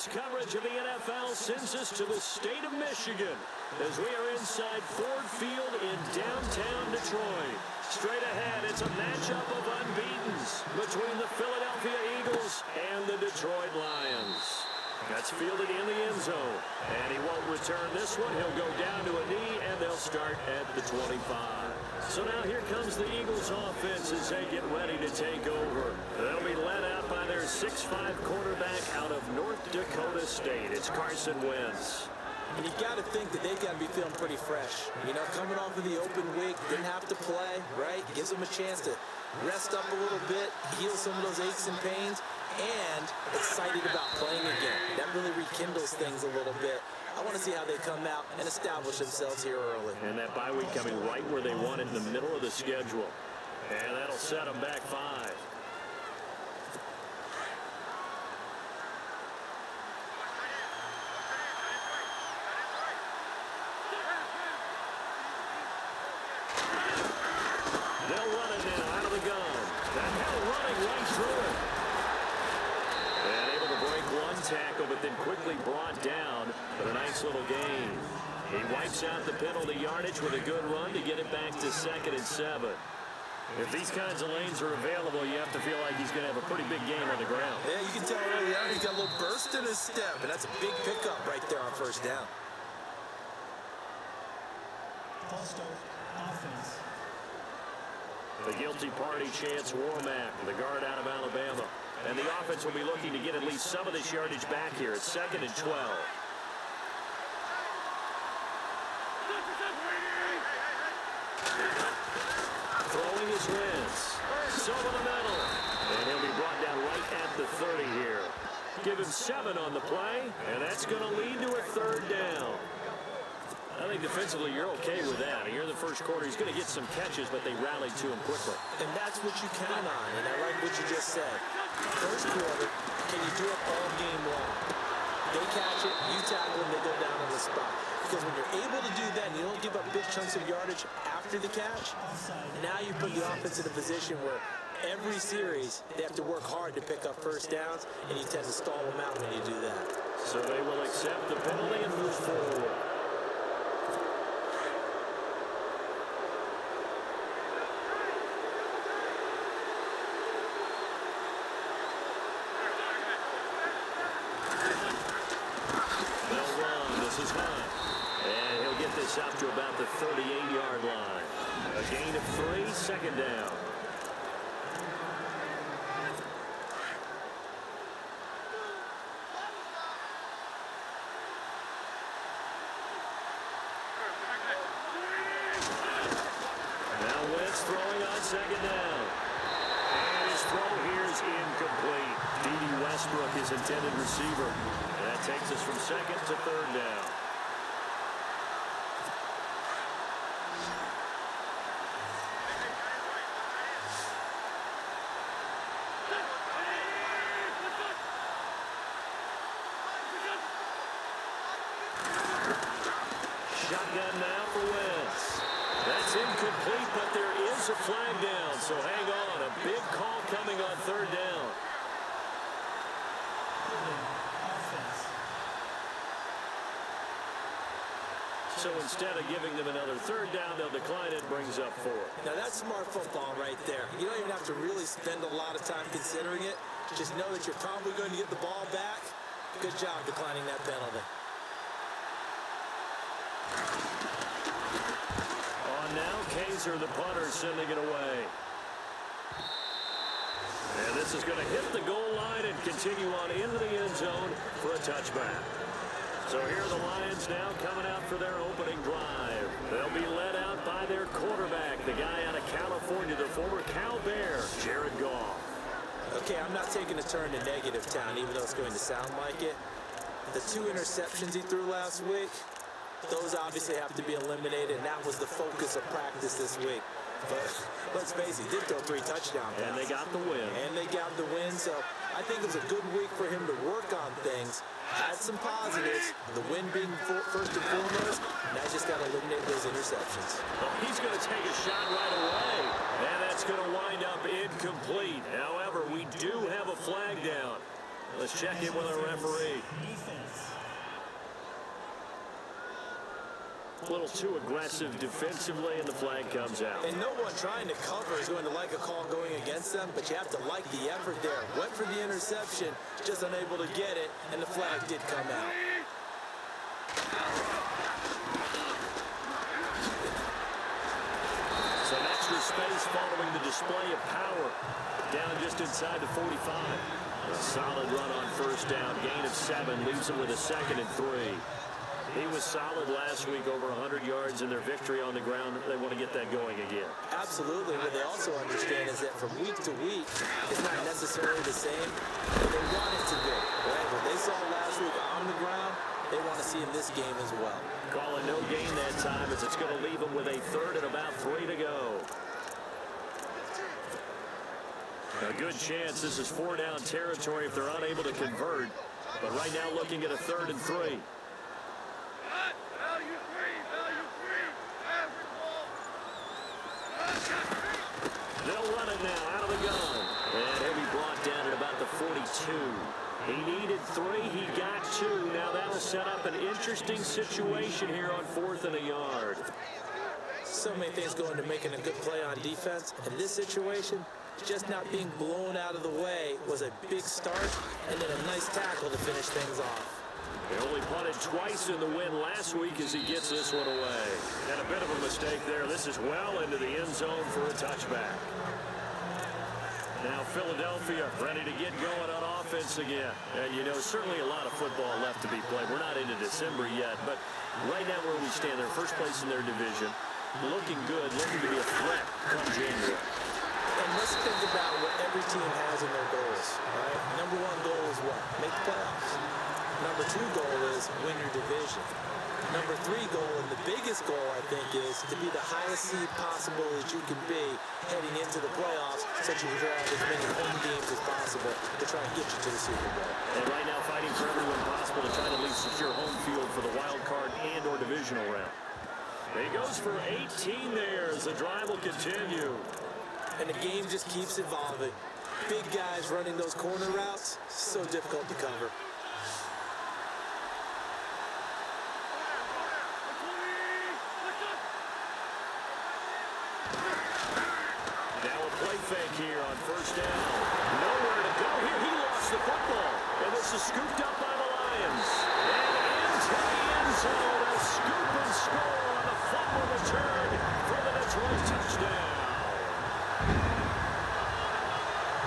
Sports coverage of the NFL sends us to the state of Michigan as we are inside Ford Field in downtown Detroit. Straight ahead, it's a matchup of unbeatens between the Philadelphia Eagles and the Detroit Lions. That's fielded in the end zone, and he won't return this one. He'll go down to a knee, and they'll start at the 25. So now here comes the Eagles offense as they get ready to take over. They'll be led out by their 6'5" quarterback out of North Dakota State. It's Carson Wentz. And you got to think that they've got to be feeling pretty fresh. You know, coming off of the open week, didn't have to play, right? Gives them a chance to rest up a little bit, heal some of those aches and pains, and excited about playing again. That really rekindles things a little bit. I want to see how they come out and establish themselves here early. And that bye week coming right where they want it in the middle of the schedule. And that'll set them back 5. They'll run it now out of the gun. That hell running right through it. And able to break one tackle, but then quickly brought down. But a nice little gain. He wipes out the penalty yardage with a good run to get it back to 2nd and 7. If these kinds of lanes are available, you have to feel like he's going to have a pretty big game on the ground. Yeah, you can tell early on he's got a little burst in his step, and that's a big pickup right there on first down. Offense. The guilty party chants Warmack, the guard out of Alabama. And the offense will be looking to get at least some of this yardage back here. It's 2nd and 12. Throwing his Wentz. So over the middle. And he'll be brought down right at the 30 here. Give him 7 on the play, and that's going to lead to a 3rd down. I think defensively you're okay with that. Here in the first quarter, he's going to get some catches, but they rallied to him quickly. And that's what you count on, and I like what you just said. First quarter, can you do it all game long? They catch it, you tackle them, they go down on the spot. Because when you're able to do that and you don't give up big chunks of yardage after the catch, now you put the offense in a position where every series they have to work hard to pick up first downs, and you tend to stall them out when you do that. So they will accept the penalty and move forward. And he'll get this up to about the 38-yard line. A gain of 3, 2nd down. Now Wentz throwing on 2nd down. And his throw here is incomplete. D.D. Westbrook, his intended receiver. And that takes us from 2nd to 3rd down. Shotgun now for Wentz. That's incomplete, but there is a flag down, so hang on. A big call coming on 3rd down. So instead of giving them another 3rd down, they'll decline it, brings up 4. Now that's smart football right there. You don't even have to really spend a lot of time considering it. Just know that you're probably going to get the ball back. Good job declining that penalty. On now, Kaiser, the punter, sending it away. And this is going to hit the goal line and continue on into the end zone for a touchback. So here are the Lions now coming out for their opening drive. They'll be led out by their quarterback, the guy out of California, the former Cal Bear, Jared Goff. Okay, I'm not taking a turn to negative town, even though it's going to sound like it. The 2 interceptions he threw last week, those obviously have to be eliminated, and that was the focus of practice this week. But let's face it, he did throw 3 touchdowns. And they got the win. So I think it was a good week for him to work on things. Had some positives, the win being first and foremost. Now just got to eliminate those interceptions. Well, he's going to take a shot right away, and that's going to wind up incomplete. However, we do have a flag down. Let's check in with our referee. A little too aggressive defensively, and the flag comes out. And no one trying to cover is going to like a call going against them, but you have to like the effort there. Went for the interception, just unable to get it, and the flag did come out. Some extra space following the display of power. Down just inside the 45. A solid run on first down. Gain of 7 leaves them with a 2nd and 3. He was solid last week, over 100 yards in their victory on the ground. They want to get that going again. Absolutely. What they also understand is that from week to week, it's not necessarily the same, but they want it to be. Right? What they saw last week on the ground, they want to see in this game as well. Calling no gain that time, as it's going to leave them with a 3rd and about 3 to go. A good chance this is 4-down territory if they're unable to convert. But right now looking at a 3rd and 3. They'll run it now out of the gun. And he'll be brought down at about the 42. He needed 3. He got 2. Now that'll set up an interesting situation here on 4th and a yard. So many things go into making a good play on defense. In this situation, just not being blown out of the way was a big start, and then a nice tackle to finish things off. He only punted twice in the win last week as he gets this one away. And a bit of a mistake there. This is well into the end zone for a touchback. Now Philadelphia ready to get going on offense again. And, you know, certainly a lot of football left to be played. We're not into December yet, but right now where we stand, they're first place in their division. Looking good, looking to be a threat come January. And let's think about what every team has in their goals, right? Number 1 goal is what? Make the playoffs. Number 2 goal is win your division. Number 3 goal, and the biggest goal, I think, is to be the highest seed possible as you can be heading into the playoffs, so you can have as many home games as possible to try and get you to the Super Bowl. And right now fighting for everyone possible to try to at least secure home field for the wild card and or divisional round. He goes for 18 there as the drive will continue. And the game just keeps evolving. Big guys running those corner routes, so difficult to cover. Now a play fake here on first down. Nowhere to go here. He lost the football. And this is scooped up by the Lions. And into the end zone. A scoop and score on a fumble return for the Detroit touchdown.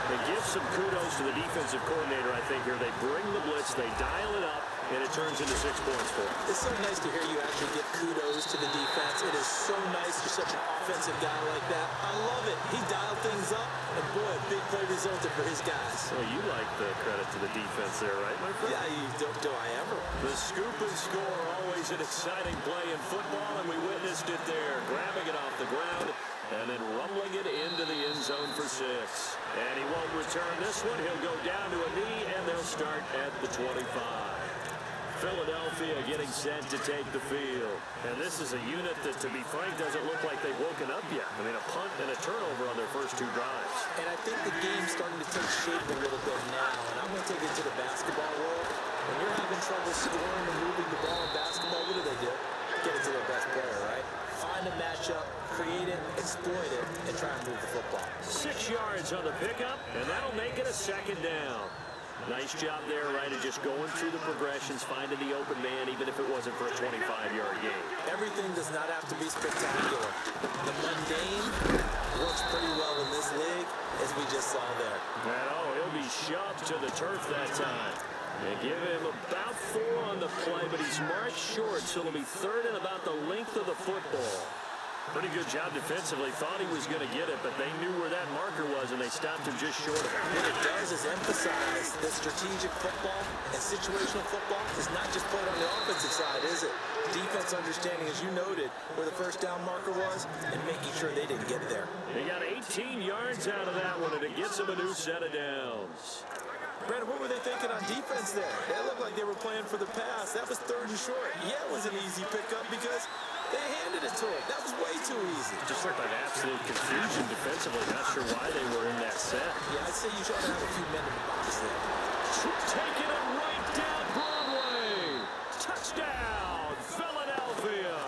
They give some kudos to the defensive coordinator, I think, here. They bring the blitz, they dial it up, and it turns into 6 points for them. It's so nice to hear you actually give kudos to the defense. It is so nice you're such an offensive guy like that. I love it. He dialed things up, and boy, a big play resulted for his guys. Well, you like the credit to the defense there, right, my friend? Yeah, do I ever? The scoop and score, always an exciting play in football, and we witnessed it there. Grabbing it off the ground and then rumbling it into the end zone for 6. And he won't return this one. He'll go down to a knee, and they'll start at the 25. Philadelphia getting set to take the field. And this is a unit that, to be frank, doesn't look like they've woken up yet. I mean, a punt and a turnover on their first 2 drives. And I think the game's starting to take shape a little bit now. And I'm going to take it to the basketball world. When you're having trouble scoring and moving the ball in basketball, what do? Get it to their best player, right? Find a matchup, create it, exploit it, and try and move the football. 6 yards on the pickup, and that'll make it a 2nd down. Nice job there, right, of just going through the progressions, finding the open man, even if it wasn't for a 25-yard gain. Everything does not have to be spectacular. The mundane works pretty well in this league, as we just saw there. And, he'll be shoved to the turf that time. They give him about 4 on the play, but he's marked short, so it'll be 3rd and about the length of the football. Pretty good job defensively. Thought he was going to get it, but they knew where that marker was, and they stopped him just short of it. What it does is emphasize that strategic football and situational football is not just played on the offensive side, is it? Defense understanding, as you noted, where the first down marker was and making sure they didn't get there. They got 18 yards out of that one, and it gets them a new set of downs. Brandon, what were they thinking on defense there? They looked like they were playing for the pass. That was 3rd and short. Yeah, it was an easy pickup because they handed it to him. That was way too easy. Just looked like absolute confusion defensively. Not sure why they were in that set. Yeah, I'd say you try to have a few men in the box there. Taking it right down Broadway. Touchdown, Philadelphia.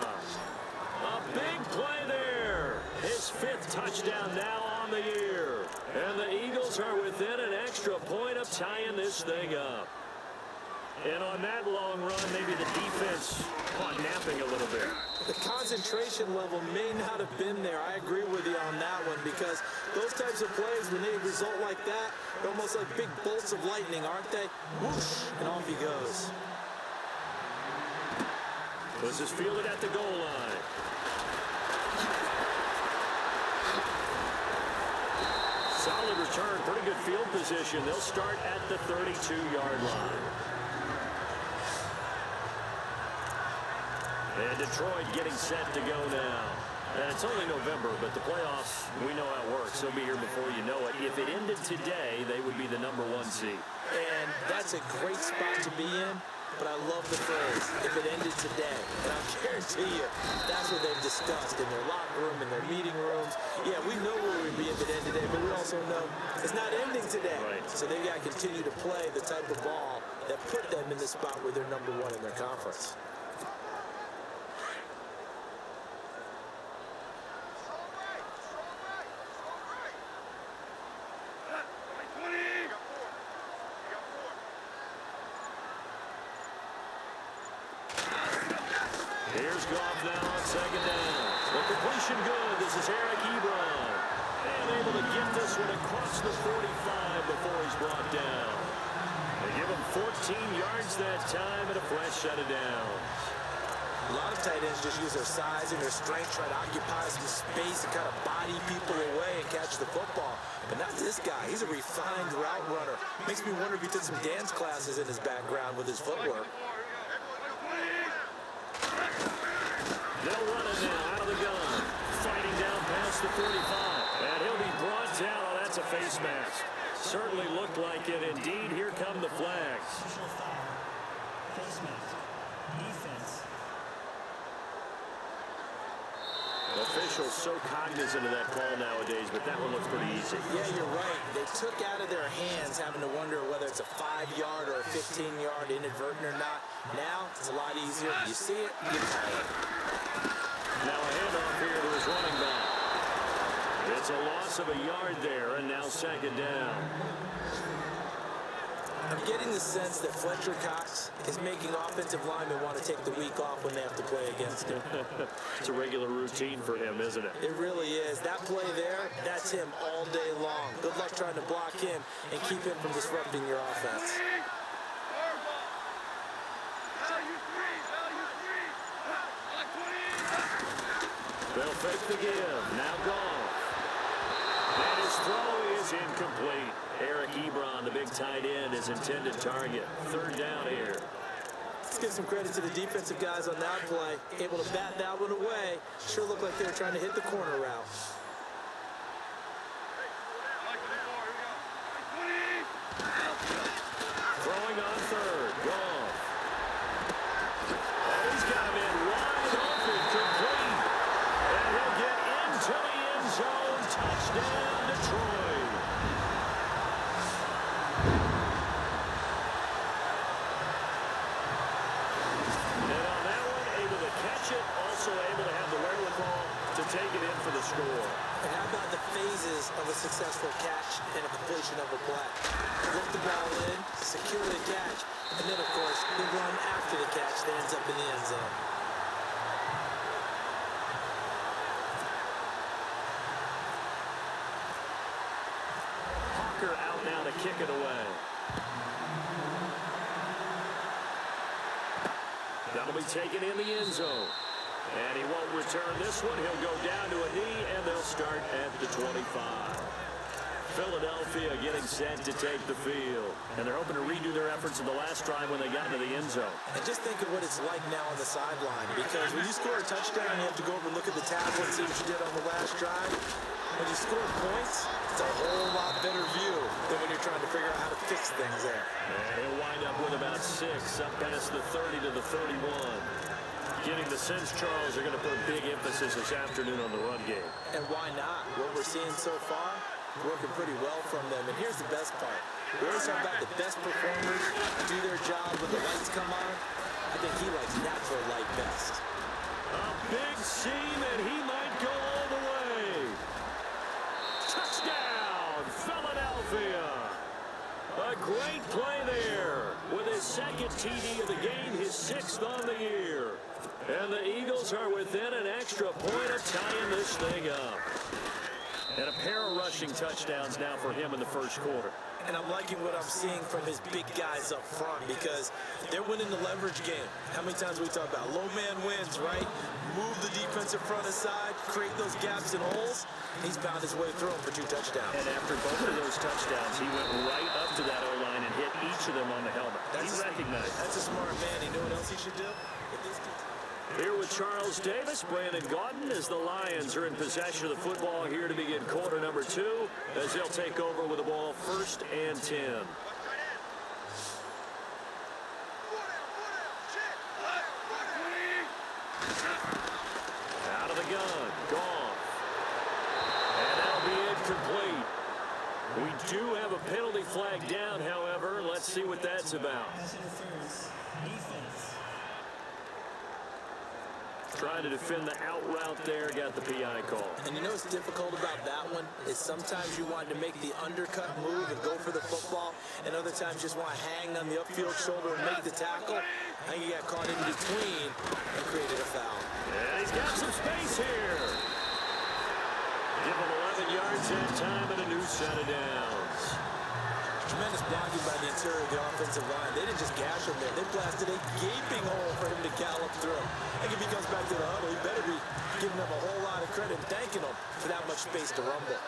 A big play there. His 5th touchdown now on the year. And the Eagles are within an extra point of tying this thing up. And on that long run, maybe the defense caught napping a little bit. The concentration level may not have been there. I agree with you on that one, because those types of plays, when they result like that, they're almost like big bolts of lightning, aren't they? Whoosh, and off he goes. This is fielded at the goal line. Solid return, pretty good field position. They'll start at the 32-yard line. And Detroit getting set to go now. And it's only November, but the playoffs, we know how it works. They'll be here before you know it. If it ended today, they would be the #1 seed. And that's a great spot to be in, but I love the phrase, if it ended today. And I guarantee you, that's what they've discussed in their locker room, in their meeting rooms. Yeah, we know where we'd be if it ended today, but we also know it's not ending today. Right. So they've got to continue to play the type of ball that put them in the spot where they're #1 in their conference. Here's Goff now on 2nd down. The completion good. This is Eric Ebron. And able to get this one across the 45 before he's brought down. They give him 14 yards that time and a fresh set of downs. A lot of tight ends just use their size and their strength, try to occupy some space and kind of body people away and catch the football. But not this guy. He's a refined route runner. Makes me wonder if he took some dance classes in his background with his footwork. They'll run it now out of the gun. Fighting down past the 45. And he'll be brought down. Oh, that's a face mask. Certainly looked like it. Indeed, here come the flags. Face mask. Defense. Officials so cognizant of that call nowadays, but that one looks pretty easy. Yeah, you're right. They took out of their hands having to wonder whether it's a 5-yard or a 15-yard inadvertent or not. Now, it's a lot easier. You see it, you call it. Now a handoff here to his running back. It's a loss of a yard there, and now 2nd down. I'm getting the sense that Fletcher Cox is making offensive linemen want to take the week off when they have to play against him. It's a regular routine for him, isn't it? It really is. That play there, that's him all day long. Good luck trying to block him and keep him from disrupting your offense. They'll fake the give. Now gone. And his throw is incomplete. Eric Ebron, the big tight end, his intended target. 3rd down here. Let's give some credit to the defensive guys on that play. Able to bat that one away. Sure looked like they were trying to hit the corner route. Throwing on 3rd. Gone. Oh, he's got him in wide open. Complete. And he'll get into the end zone. Touchdown, Detroit. And on that one, able to catch it. Also able to have the wherewithal to take it in for the score. And how about the phases of a successful catch and a completion of a play? Look the ball in, secure the catch, and then, of course, the run after the catch that ends up in the end zone. Hawker out now to kick it away. That'll be taken in the end zone. And he won't return this one. He'll go down to a knee, and they'll start at the 25. Philadelphia getting set to take the field. And they're hoping to redo their efforts in the last drive when they got into the end zone. And just think of what it's like now on the sideline, because when you score a touchdown, you have to go over and look at the tablet and see what you did on the last drive. When you score points, it's a whole lot better view than when you're trying to figure out how to fix things there. And he'll wind up with about 6, up past the 30 to the 31. Getting the sense Charles are going to put big emphasis this afternoon on the run game. And why not? What we're seeing so far, working pretty well from them. And here's the best part. We always talk about the best performers do their job when the lights come on. I think he likes natural light best. A big seam, and he might go all the way. Touchdown, Philadelphia. A great play there. With his second TD of the game, his 6th on the year. And the Eagles are within an extra point of tying this thing up. And a pair of rushing touchdowns now for him in the first quarter. And I'm liking what I'm seeing from his big guys up front because they're winning the leverage game. How many times we talk about low man wins, right? Move the defensive front aside, create those gaps and holes. He's found his way through them for 2 touchdowns. And after both of those touchdowns, he went right up to that O-line and hit each of them on the helmet. He recognized. That's a smart man. He knew what else he should do. Here with Charles Davis, Brandon Gaudin, as the Lions are in possession of the football here to begin quarter number 2, as they'll take over with the ball 1st and 10. Out of the gun, Goff. And that'll be incomplete. We do have a penalty flag down, however. Let's see what that's about. Pass interference. Defense. Trying to defend the out route there, got the PI call. And you know what's difficult about that one is sometimes you want to make the undercut move and go for the football, and other times just want to hang on the upfield shoulder and make the tackle. I think he got caught in between and created a foul. And he's got some space here. Give him 11 yards that time and a new set of downs. Tremendous blocking by the interior of the offensive line. They didn't just gash him there. They blasted a gaping hole for him to gallop through. I think if he comes back to the huddle, he better be giving them a whole lot of credit and thanking them for that much space to rumble.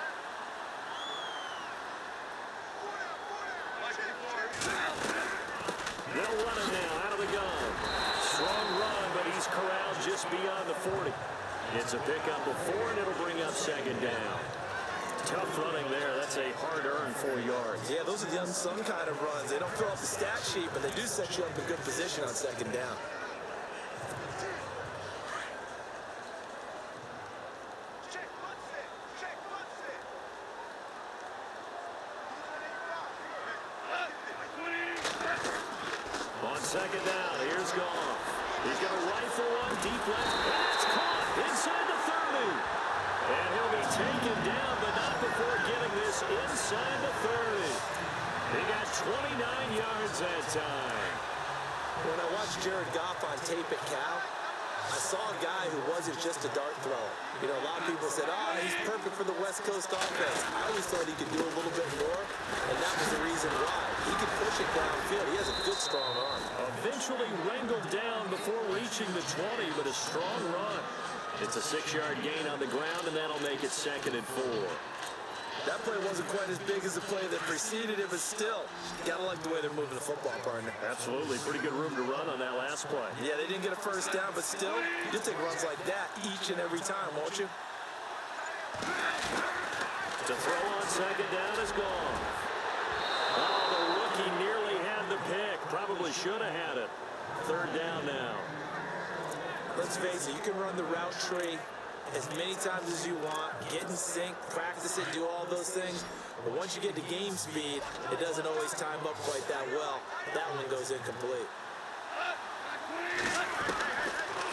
They'll run it now out of the gun. Strong run, but he's corralled just beyond the 40. It's a pickup before, and it'll bring up 2nd down. Tough running there. That's a hard-earned 4 yards. Yeah, those are the unsung kind of runs. They don't fill out the stat sheet, but they do set you up in good position on 2nd down. On 2nd down, here's Goff. He's going to rifle one deep left, and it's caught inside the 30. And he'll be taken down, but not before getting this inside the 30. He got 29 yards that time. When I watched Jared Goff on tape at Cal, I saw a guy who wasn't just a dart thrower. You know, a lot of people said, oh, he's perfect for the West Coast offense. I always thought he could do a little bit more, and that was the reason why. He could push it downfield. He has a good, strong arm. Eventually wrangled down before reaching the 20, but a strong run. It's a 6-yard gain on the ground, and that'll make it 2nd and 4. That play wasn't quite as big as the play that preceded it, but still, gotta like the way they're moving the football, partner. Absolutely. Pretty good room to run on that last play. Yeah, they didn't get a first down, but still, you'll take runs like that each and every time, won't you? To throw on 2nd down is gone. Oh, the rookie nearly had the pick. Probably should have had it. 3rd down now. Let's face it, you can run the route tree as many times as you want, get in sync, practice it, do all those things. But once you get to game speed, it doesn't always time up quite that well. That one goes incomplete.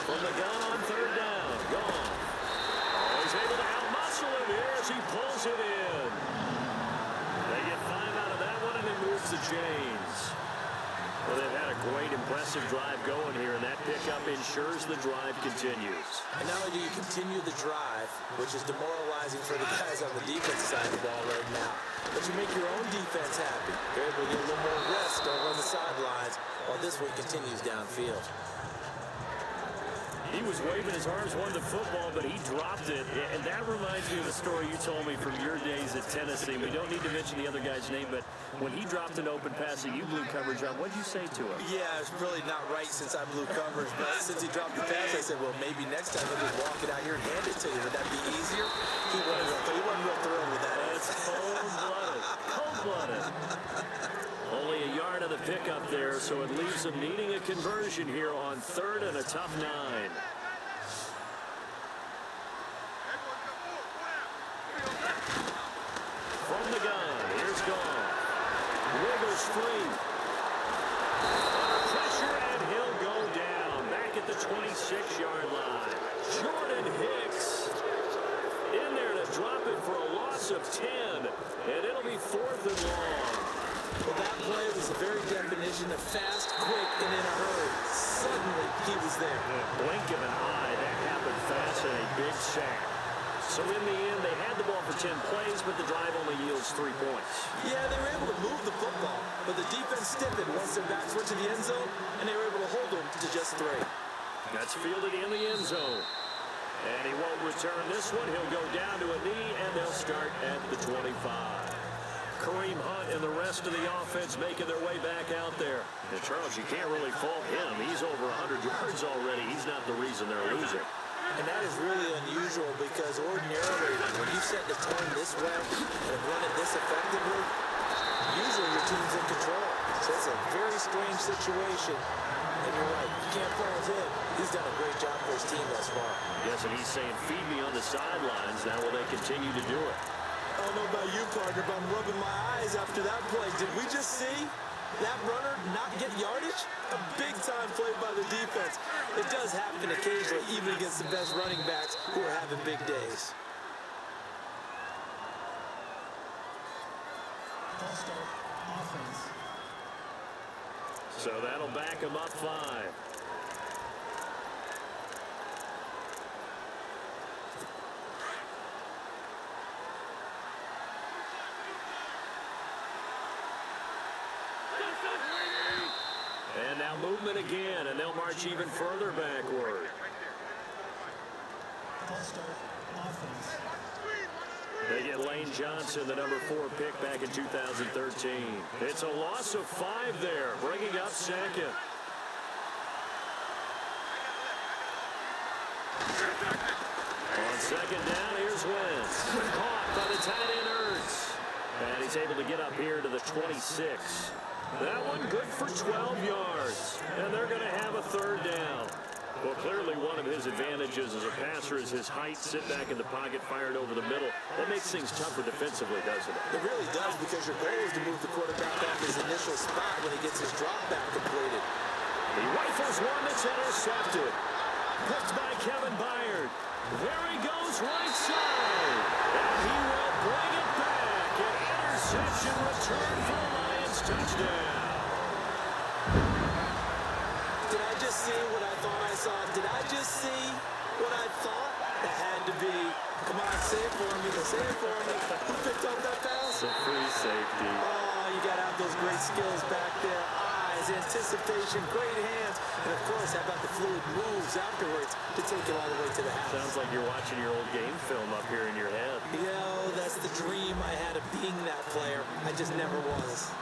From the gun on 3rd down, gone. Oh, he's able to outmuscle him here as he pulls it in. They get 5 out of that one, and it moves the chains. Well, they've had a great, impressive drive going here, and that pickup ensures the drive continues. And not only do you continue the drive, which is demoralizing for the guys on the defense side of the ball right now, but you make your own defense happy. You're able to get a little more rest over on the sidelines while this one continues downfield. He was waving his arms, wanted the football, but he dropped it. And that reminds me of a story you told me from your days at Tennessee. We don't need to mention the other guy's name, but when he dropped an open pass that you blew coverage on, what did you say to him? Yeah, it's really not right since I blew coverage, but since he dropped the pass, I said, well, maybe next time he'll just walk it out here and hand it to you. Would that be easier? He wasn't real thrilled with that. It's cold-blooded. Cold-blooded. Only a yard of the pickup there, so it leaves them needing a conversion here on 3rd and a tough 9. Wiggles free. Under pressure, and he'll go down. Back at the 26-yard line. Jordan Hicks in there to drop it for a loss of 10. And it'll be 4th and long. Well, that play was the very definition of fast, quick, and in a hurry. Suddenly, he was there. Yeah, blink of an eye. That happened fast and a big sack. So in the end, they had the ball for 10 plays, but the drive only yields 3 points. Yeah, they were able to move the football, but the defense stiffened once their backs went to the end zone, and they were able to hold them to just 3. That's fielded in the end zone. And he won't return this one. He'll go down to a knee, and they'll start at the 25. Kareem Hunt and the rest of the offense making their way back out there. And Charles, you can't really fault him. He's over 100 yards already. He's not the reason they're losing. And that is really unusual because ordinarily, when you set the tone this way and run it this effectively, usually your team's in control. So it's a very strange situation. And you're right, you can't fault him. He's done a great job for his team thus far. Yes, and he's saying, feed me on the sidelines. Now will they continue to do it? I don't know about you, partner, but I'm rubbing my eyes after that play. Did we just see that runner not get yardage? A big-time play by the defense. It does happen occasionally, even against the best running backs who are having big days. False start. Offense. So that'll back him up 5. And now movement again, and they'll march even further backward. False start. Offense. They get Lane Johnson, the number 4 pick back in 2013. It's a loss of 5 there, bringing up 2nd. On 2nd down, here's Wentz. Caught by the tight end Ertz. And he's able to get up here to the 26. That one good for 12 yards. And they're going to have a 3rd down. Well, clearly one of his advantages as a passer is his height. Sit back in the pocket, fired over the middle. That makes things tougher defensively, doesn't it? It really does, because your goal is to move the quarterback off his initial spot when he gets his drop back completed. He rifles one that's intercepted. Picked by Kevin Byard. There he goes right side. And he will bring it back. An interception return for the Lions touchdown. Did I just see what I thought I saw? Did I just see what I thought? That had to be. Come on, say it for me. Say it for me. Who picked up that pass? It's a free safety. Oh, you got to have those great skills back there. Eyes, anticipation, great hands. And, of course, how about the fluid moves afterwards to take it all the way to the house? Sounds like you're watching your old game film up here in your head. Yo, that's the dream I had of being that player. I just never was.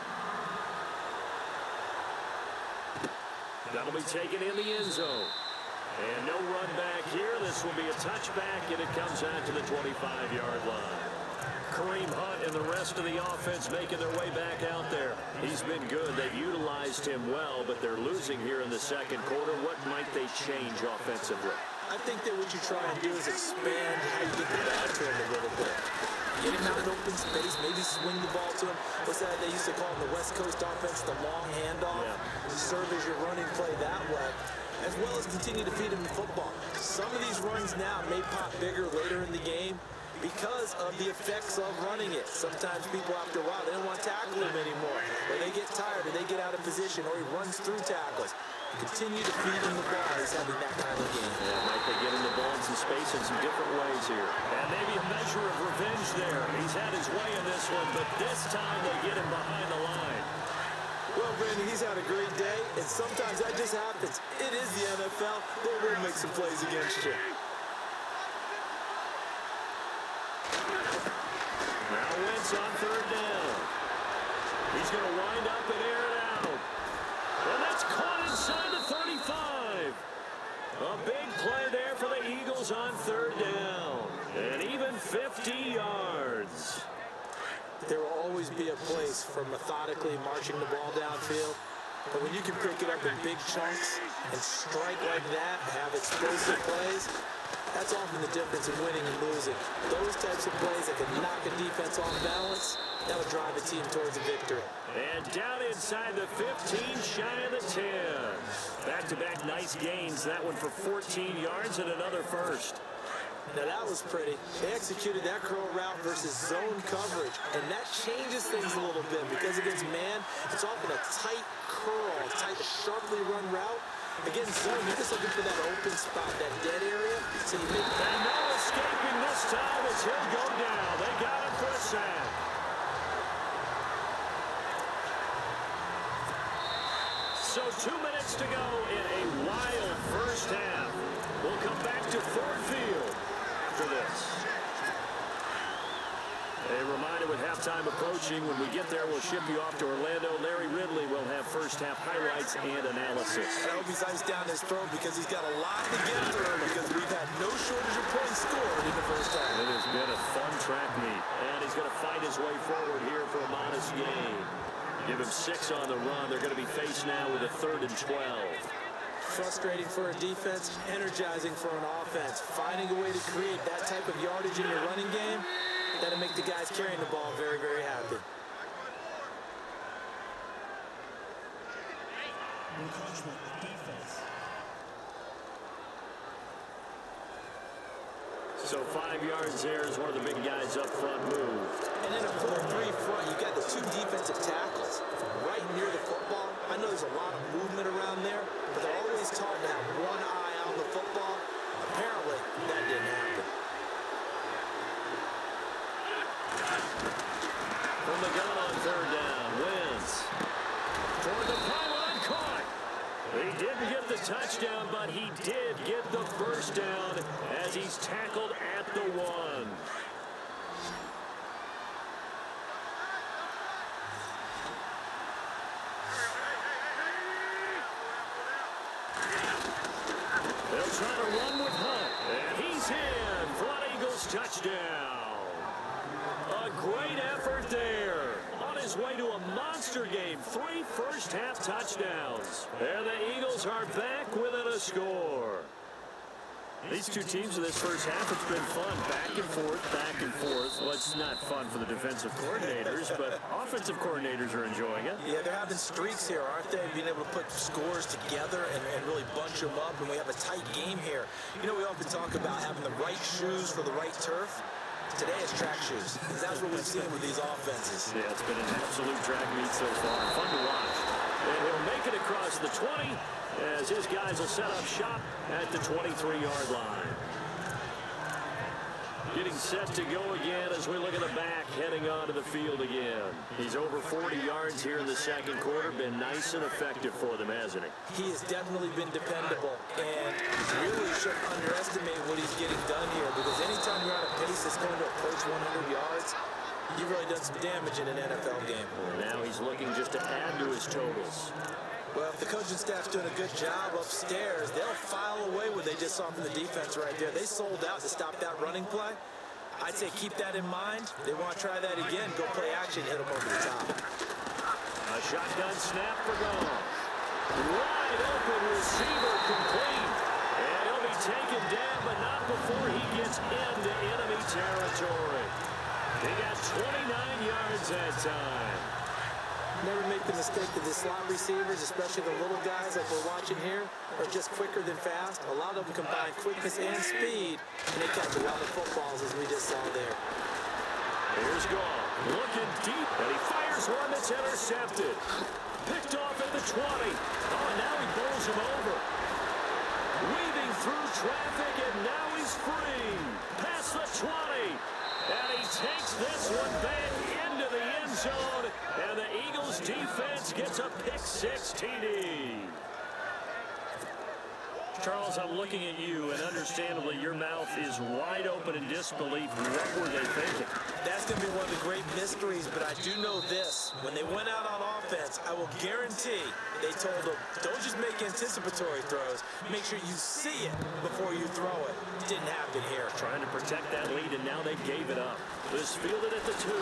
That'll be taken in the end zone. And no run back here. This will be a touchback, and it comes out to the 25-yard line. Kareem Hunt and the rest of the offense making their way back out there. He's been good. They've utilized him well, but they're losing here in the 2nd quarter. What might they change offensively? I think that what you try and do is expand how you get the ball to him a little bit. Get him out in open space, maybe swing the ball to him. What's that they used to call in the West Coast offense, the long handoff? Yeah. Serve as your running play that way, as well as continue to feed him the football. Some of these runs now may pop bigger later in the game because of the effects of running it. Sometimes people, after a while, they don't want to tackle him anymore. Or they get tired, or they get out of position, or he runs through tackles. Continue to feed him the ball. He's having that kind of game. Yeah, might they get him the ball in some space in some different ways here. And maybe a measure of revenge there. He's had his way in this one, but this time they get him behind the line. Well, Brandon, he's had a great day, and sometimes that just happens. It is the NFL. They will make some plays against you. Now Wentz on 3rd down. He's going to wind up and air it out. And that's caught inside the 35. A big play there for the Eagles on 3rd down. And even 50 yards. There will always be a place for methodically marching the ball downfield. But when you can pick it up in big chunks and strike like that, have explosive plays, That's often the difference in winning and losing. Those types of plays that can knock a defense off balance, that would drive a team towards a victory. And down inside the 15, shy of the 10. Back-to-back nice gains. That one for 14 yards and another first. Now that was pretty. They executed that curl route versus zone coverage, and that changes things a little bit because against man, it's often a tight curl, tight, sharply run route. Against zone, you're just looking for that open spot, that dead area. So you make and no escaping this time as he'll go down. They got him for a sack. So 2 minutes to go in a wild first half. We'll come back to Ford Field after this. A reminder with halftime approaching, when we get there, we'll ship you off to Orlando. Larry Ridley will have first half highlights and analysis. I hope he's iced down his throat because he's got a lot to get through because we've had no shortage of points scored in the first half. It has been a fun track meet, and he's going to fight his way forward here for a modest gain. Give him 6 on the run. They're going to be faced now with a 3rd and 12. Frustrating for a defense, energizing for an offense. Finding a way to create that type of yardage in your running game, that'll make the guys carrying the ball very, very happy. Encroachment, defense. So 5 yards there as one of the big guys up front moved. And in a 4-3 front, you've got the 2 defensive tackles right near the football. I know there's a lot of movement around there, but they're always taught to have one eye on the football. Apparently, that didn't happen. From the gun on 3rd down, Wentz toward the pylon, caught. He didn't get the touchdown, but he did get the first down as he's tackled at the 1. They'll try to run with Hunt, and he's in for an Eagles touchdown. A great effort there. On his way to a monster game. 3 first-half touchdowns. And the Eagles are back within a score. These two teams in this first half, it's been fun. Back and forth, back and forth. Well, it's not fun for the defensive coordinators, but offensive coordinators are enjoying it. Yeah, they're having streaks here, aren't they? Being able to put scores together and really bunch them up, and we have a tight game here. You know, we often talk about having the right shoes for the right turf. Today is track shoes, because that's what we've seen with these offenses. Yeah, it's been an absolute track meet so far. Fun to watch. And he'll make it across the 20 as his guys will set up shop at the 23-yard line. Getting set to go again as we look at the back, heading onto the field again. He's over 40 yards here in the second quarter. Been nice and effective for them, hasn't he? He has definitely been dependable, and really shouldn't underestimate what he's getting done here, because anytime you're on a pace that's going to approach 100 yards, you've really done some damage in an NFL game. Well, now he's looking just to add to his totals. Well, if the coaching staff's doing a good job upstairs, they'll file away what they just saw from the defense right there. They sold out to stop that running play. I'd say keep that in mind. They want to try that again. Go play action, hit them over the top. A shotgun snap for Goff. Wide open receiver complete. And he'll be taken down, but not before he gets into enemy territory. He got 29 yards that time. Never make the mistake that the slot receivers, especially the little guys like we're watching here, are just quicker than fast. A lot of them combine quickness and speed, and they catch a lot of footballs, as we just saw there. Here's Goff, looking deep, and he fires one that's intercepted. Picked off at the 20. Oh, now he bowls him over. Weaving through traffic, and now he's free. Past the 20. And he takes this one back into the end zone. And the Eagles defense gets a pick-6 TD. Charles, I'm looking at you, and understandably, your mouth is wide open in disbelief. What were they thinking? That's going to be one of the great mysteries, but I do know this. When they went out on offense, I will guarantee they told them, don't just make anticipatory throws. Make sure you see it before you throw it. Didn't happen here. Trying to protect that lead, and now they gave it up. This fielded at the 2.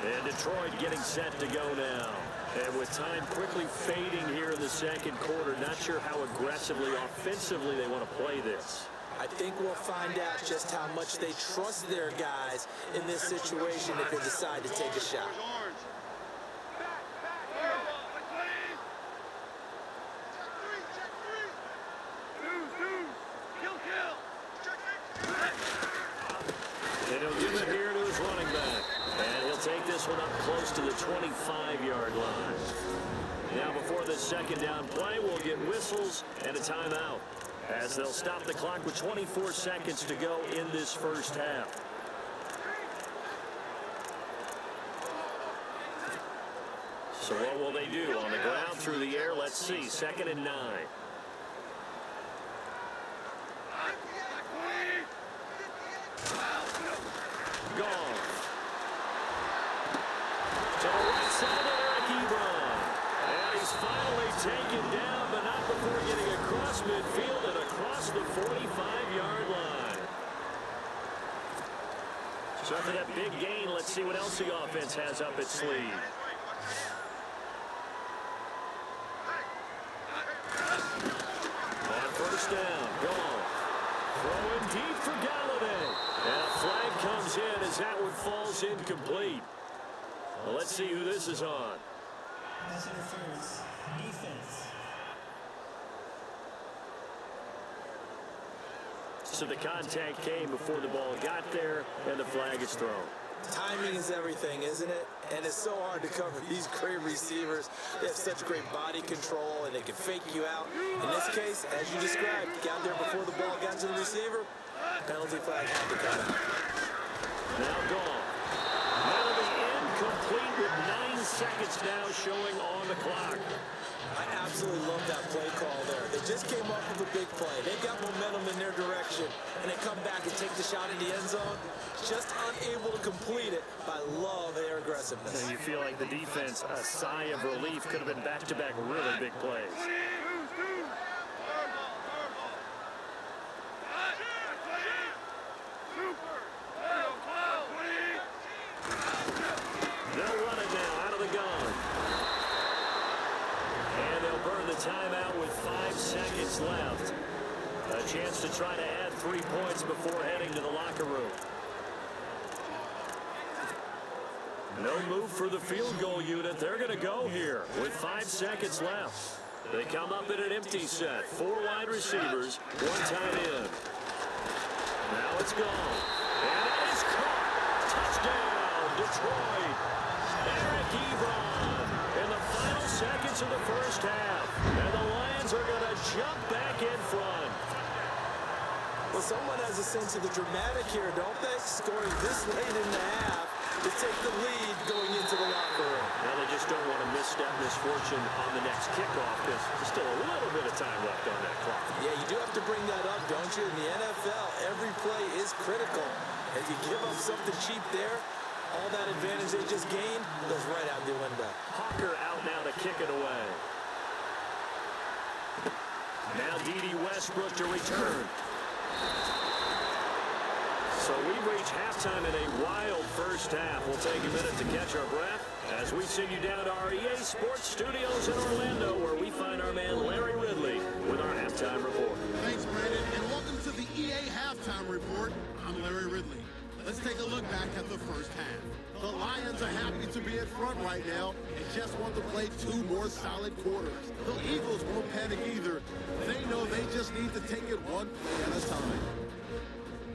And And Detroit getting set to go now. And with time quickly fading here in the second quarter, not sure how aggressively, offensively they want to play this. I think we'll find out just how much they trust their guys in this situation if they decide to take a shot. And he'll give it here to his running back. And he'll take this one up close to the 25-yard line. Now before this second down play, we'll get whistles and a timeout, as they'll stop the clock with 24 seconds to go in this first half. So what will they do? On the ground, through the air, let's see. 2nd and 9. Gone. To the right side of Eric Ebron. And he's finally taken down, but not before getting across midfield and across the 45-yard line. So after that big gain, let's see what else the offense has up its sleeve. On first down, gone. Throwing deep for Galladay. And a flag comes in as that one falls incomplete. Well, let's see who this is on. Pass interference. Defense. So the contact came before the ball got there, and the flag is thrown. Timing is everything, isn't it? And it's so hard to cover these great receivers. They have such great body control, and they can fake you out. In this case, as you described, got there before the ball got to the receiver. Penalty flag had to come out. Now gone. That'll be incomplete with 9 seconds now showing on the clock. I absolutely love that play call there. They just came up with a big play. They got momentum in their direction, and they come back and take the shot in the end zone. Just unable to complete it, but I love their aggressiveness. And you feel like the defense, a sigh of relief, could have been back-to-back really big plays. They'll run it now out of the gun. And they'll burn the timeout with 5 seconds left. A chance to try to add 3 points before heading to the locker room. No move for the field goal unit. They're going to go here with 5 seconds left. They come up in an empty set. 4 wide receivers, 1 tight end. Now it's gone. And it is caught. Touchdown, Detroit. Eric Ebron in the final seconds of the first half. And the Lions are going to jump back in front. Well, someone has a sense of the dramatic here, don't they? Scoring this late in the half to take the lead going into the locker room. Now they just don't want to misstep misfortune on the next kickoff because there's still a little bit of time left on that clock. Yeah, you do have to bring that up, don't you? In the NFL, every play is critical. If you give up something cheap there, all that advantage they just gained goes right out the window. Hawker out now to kick it away. Now D.D. Westbrook to return. So we've reached halftime in a wild first half. We'll take a minute to catch our breath as we send you down to our EA Sports Studios in Orlando, where we find our man Larry Ridley with our halftime report. Thanks, Brandon, and welcome to the EA Halftime Report. I'm Larry Ridley. Let's take a look back at the first half. The Lions are happy to be in front right now and just want to play 2 more solid quarters. The Eagles won't panic either. They know they just need to take it 1 play at a time.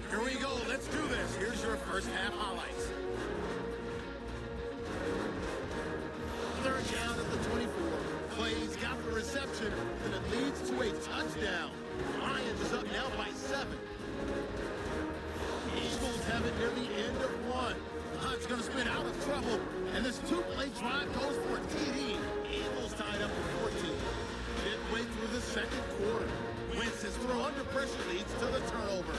Here we go. Let's do this. Here's your first half highlights. Third down at the 24. Plays got the reception, and it leads to a touchdown. Lions is up now by 7. Eagles have it near the end of 1. Hunt's going to spin out of trouble, and this 2-play drive goes for a TD. Eagles tied up at 14. Midway through the second quarter, Wentz's throw under pressure leads to the turnover.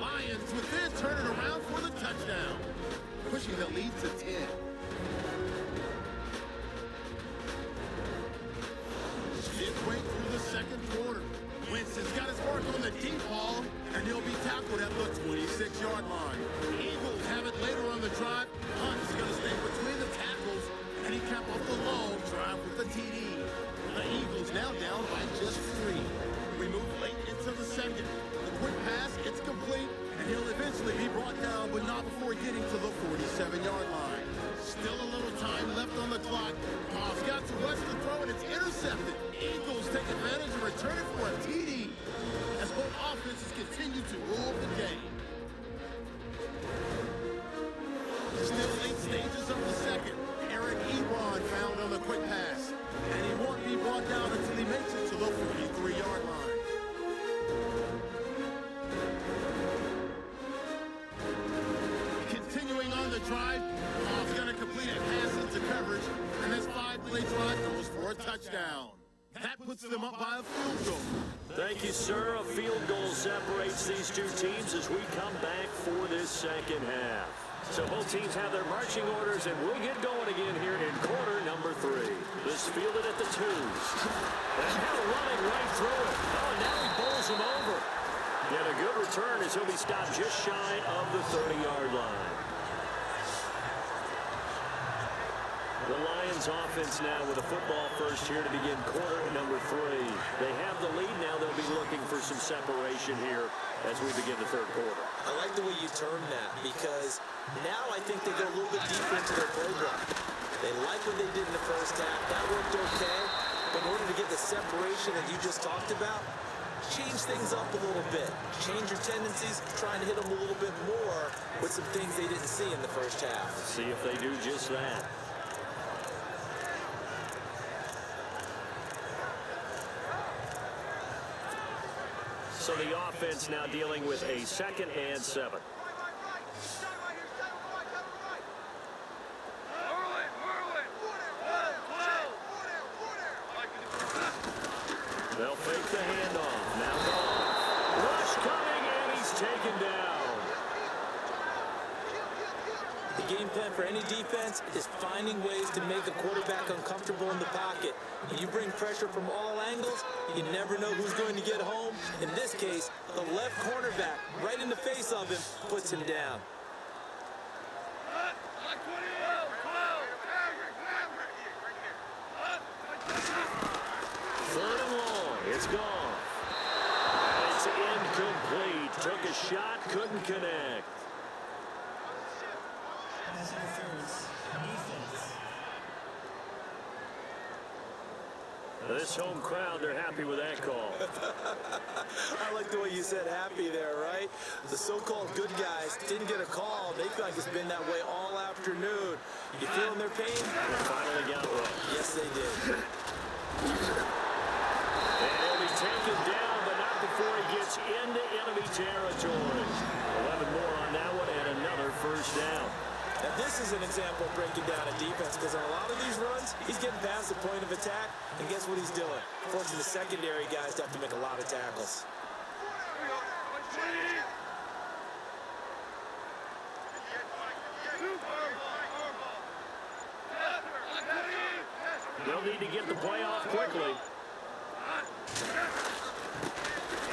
Lions with this turn it around for the touchdown, pushing the lead to 10. Midway through the second quarter, Wentz has got his mark on the deep ball, and he'll be tackled at the 26-yard line. Eagles have it later on the drive. Hunt's going to stay between the tackles the TD. The Eagles now down by just 3. We move late into the second. The quick pass, it's complete, and he'll eventually be brought down, but not before getting to the 47-yard line. Still a little time left on the clock. Goff's got to rush the throw, and it's intercepted. Eagles take advantage and return it for a TD as both offenses continue to rule the game. Still late stages of the second. Eric Ebron found on the quick pass, and he won't be brought down until he makes it to the 43-yard line. Continuing on the drive, Goff's going to complete a pass into coverage, and this 5-play drive goes for a touchdown. That puts them up by a field goal. Thank you, sir. A field goal separates these two teams as we come back for this second half. So both teams have their marching orders, and we'll get going again here in quarter number 3. This fielded at the 2. And now running right through it. Oh, and now he bowls him over. And a good return as he'll be stopped just shy of the 30-yard line. The Lions offense now with a football first here to begin quarter number 3. They have the lead now. They'll be looking for some separation here as we begin the third quarter. I like the way you term that because now I think they go a little bit deeper into their program. They like what they did in the first half. That worked okay. But in order to get the separation that you just talked about, change things up a little bit. Change your tendencies, trying to hit them a little bit more with some things they didn't see in the first half. See if they do just that. So the offense now dealing with a 2nd and 7. They'll fake the handoff. Now Goff. Rush coming, and he's taken down. The game plan for any defense is finding ways to make a quarterback uncomfortable in the pocket. When you bring pressure from all angles, you never know who's going to get home. In this case, the left cornerback, right in the face of him, puts him down. Third and long. It's gone. It's incomplete. Took a shot, couldn't connect. Pass interference. Defense. This home crowd, they're happy with that call. I like the way you said happy there, right? The so-called good guys didn't get a call. They feel like it's been that way all afternoon. You feeling their pain? They finally got one. Yes, they did. And he'll be taken down, but not before he gets into enemy territory. 11 more on that one, and another first down. Now, this is an example of breaking down a defense because on a lot of these runs, he's getting past the point of attack, and guess what he's doing? Forcing the secondary guys to have to make a lot of tackles. They'll need to get the play off quickly.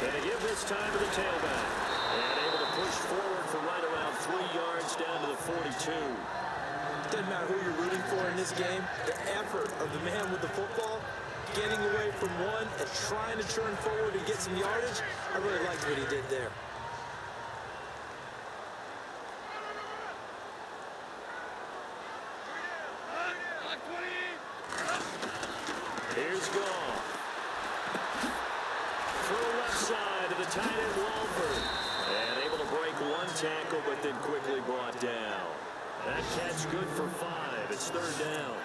And they give this time to the tailback. And able to push forward for right around 3 yards down to the 42. Doesn't matter who you're rooting for in this game. The effort of the man with the football, getting away from one and trying to turn forward and get some yardage, I really liked what he did there. Here's Goff. Throw left side to the tight end Walford. And able to break one tackle, but then quickly brought down. That catch good for 5. It's third down.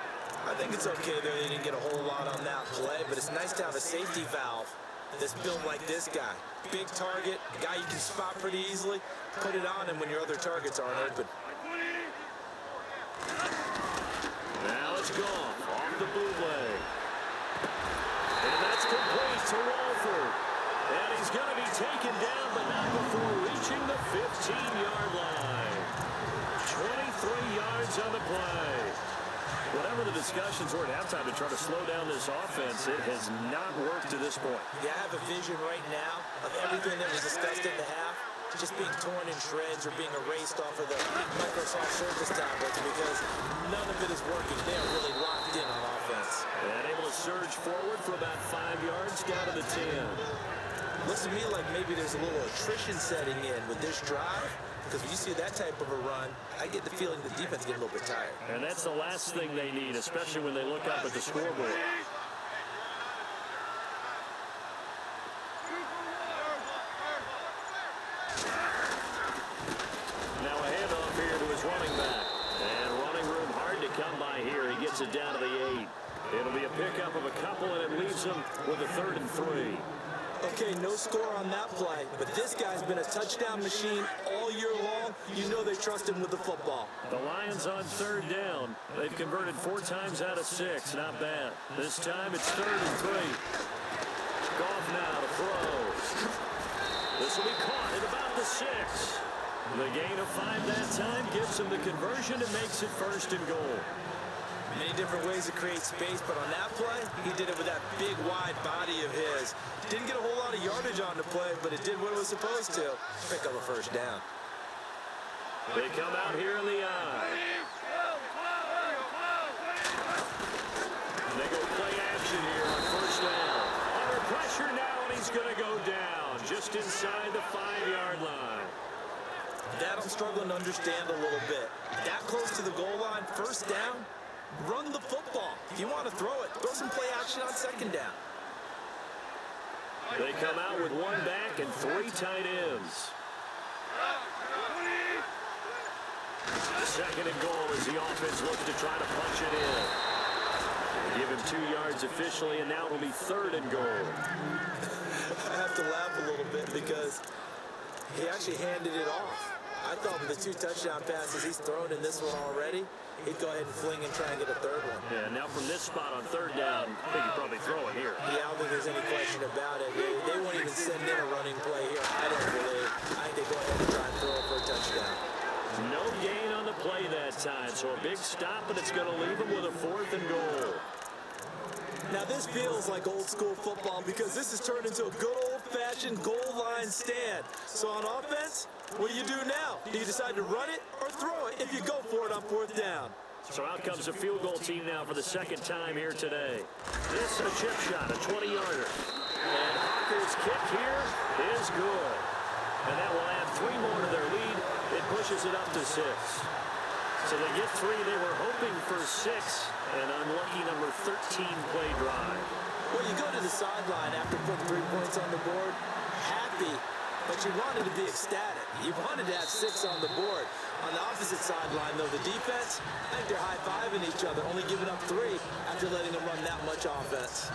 I think it's okay there. They didn't get a whole lot on that play, but it's nice to have a safety valve that's built like this guy. Big target, guy you can spot pretty easily. Put it on him when your other targets aren't open. Now it's Goff off the bootleg. And that's complete to Walford. And he's going to be taken down, but not before reaching the 15-yard line. 23 yards on the play. Whatever the discussions were at halftime to try to slow down this offense, it has not worked to this point. Yeah, I have a vision right now of everything that was discussed in the half just being torn in shreds or being erased off of the Microsoft Surface tablets because none of it is working. They are really locked in on offense. And able to surge forward for about 5 yards down to the 10. Looks to me like maybe there's a little attrition setting in with this drive, because when you see that type of a run, I get the feeling the defense is getting a little bit tired. And that's the last thing they need, especially when they look up at the scoreboard. Now a handoff here to his running back. And running room hard to come by here. He gets it down to the 8. It'll be a pickup of a couple, and it leaves him with a 3rd and 3. Okay, no score on that play, but this guy's been a touchdown machine all year long. You know they trust him with the football. The Lions on 3rd down. They've converted 4 times out of 6. Not bad. This time it's 3rd and 3. Goff now to throw. This will be caught at about the 6. The gain of 5 that time gives him the conversion and makes it 1st and goal. Many different ways to create space, but on that play, he did it with that big, wide body of his. Didn't get a whole lot of yardage on the play, but it did what it was supposed to. Pick up a 1st down. They come out here in the eye. They go play action here on 1st down. Under pressure now, and he's going to go down just inside the 5-yard line. That I'm struggling to understand a little bit. That close to the goal line, 1st down, run the football. If you want to throw it, throw some play action on 2nd down. They come out with 1 back and 3 tight ends. 2nd and goal as the offense looks to try to punch it in. Give him 2 yards officially, and now it'll be 3rd and goal. I have to laugh a little bit because he actually handed it off. I thought with the 2 touchdown passes he's thrown in this one already, he'd go ahead and fling and try and get a 3rd one. Yeah, now from this spot on 3rd down, I think he'd probably throw it here. Yeah, I don't think there's any question about it. They won't even send in a running play here, I don't believe. I think they go ahead and try and throw it for a touchdown. No gain on the play that time, so a big stop, and it's going to leave him with a 4th and goal. Now this feels like old school football because this has turned into a good old-fashioned goal line stand. So on offense, what do you do now? Do you decide to run it or throw it if you go for it on 4th down? So out comes a field goal team now for the 2nd time here today. This a chip shot, a 20-yarder. And Hawker's kick here is good. And that will add 3 more to their lead. It pushes it up to 6. So they get 3. They were hoping for 6. An unlucky number 13 play drive. Well, you go to the sideline after putting 3 points on the board, happy, but you wanted to be ecstatic. You wanted to have 6 on the board. On the opposite sideline, though, the defense, I think they're high-fiving each other, only giving up 3 after letting them run that much offense.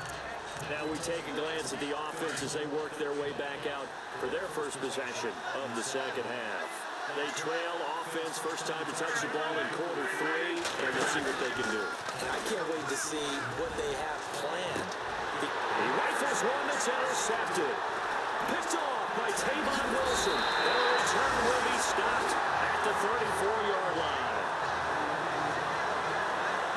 Now we take a glance at the offense as they work their way back out for their first possession of the 2nd half. They trail offense, first time to touch the ball in quarter 3, and we'll see what they can do. And I can't wait to see what they have planned. He rifles one that's intercepted. Picked off by Tavon Wilson. And a return will be stopped at the 34-yard line.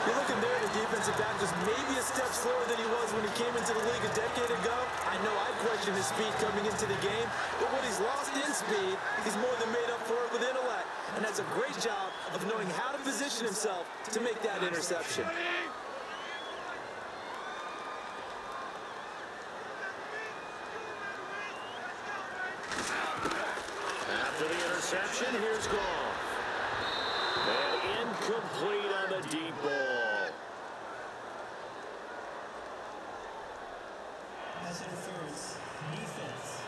You're looking there, the defensive back was maybe a step slower than he was when he came into the league a decade ago. I know I questioned his speed coming into the game, but what he's lost in speed, he's more than made up for it with intellect. And that's a great job of knowing how to position himself to make that interception. After the interception, here's Goff. And incomplete on the deep ball. Pass interference. Defense.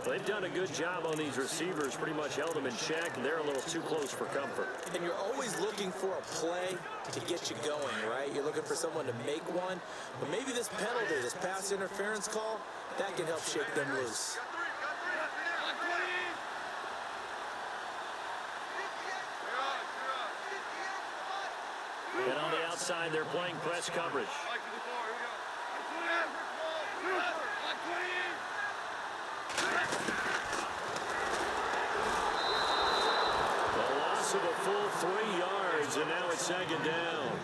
They've done a good job on these receivers, pretty much held them in check, and they're a little too close for comfort. And you're always looking for a play to get you going, right? You're looking for someone to make one. But maybe this penalty, this pass interference call, that can help shake them loose. And on the outside, they're playing press coverage. The loss of a full 3 yards, and now it's 2nd down.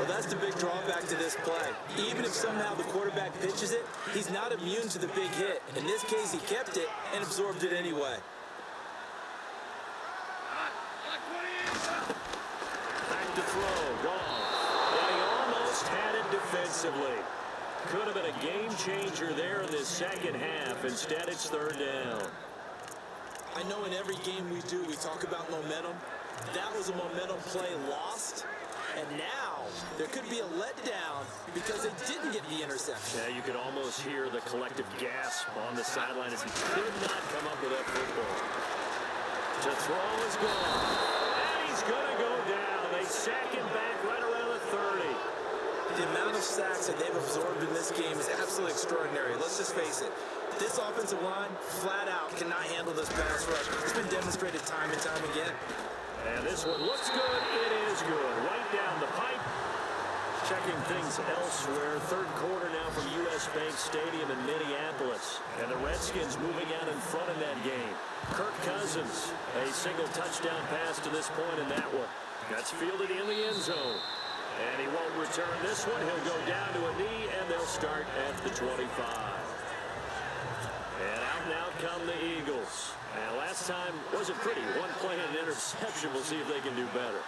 Well, that's the big drawback to this play. Even if somehow the quarterback pitches it, he's not immune to the big hit. In this case, he kept it and absorbed it anyway. Back to throw, gone. And he almost had it defensively. Could have been a game changer there in this second half. Instead, it's third down. I know in every game we do, we talk about momentum. That was a momentum play lost. And now there could be a letdown because they didn't get the interception. Yeah, you could almost hear the collective gasp on the sideline as he could not come up with that football. To throw is gone. And he's going to go down. They sack him back right around the 30. The amount of sacks that they've absorbed in this game is absolutely extraordinary. Let's just face it. This offensive line, flat out, cannot handle this pass rush. It's been demonstrated time and time again. And this one looks good. It is good. Right down the pipe. Checking things elsewhere. Third quarter now from U.S. Bank Stadium in Minneapolis. And the Redskins moving out in front in that game. Kirk Cousins, a single touchdown pass to this point in that one. That's fielded in the end zone. And he won't return this one. He'll go down to a knee, and they'll start at the 25. And out come the Eagles. And last time wasn't pretty. One play and an interception. We'll see if they can do better.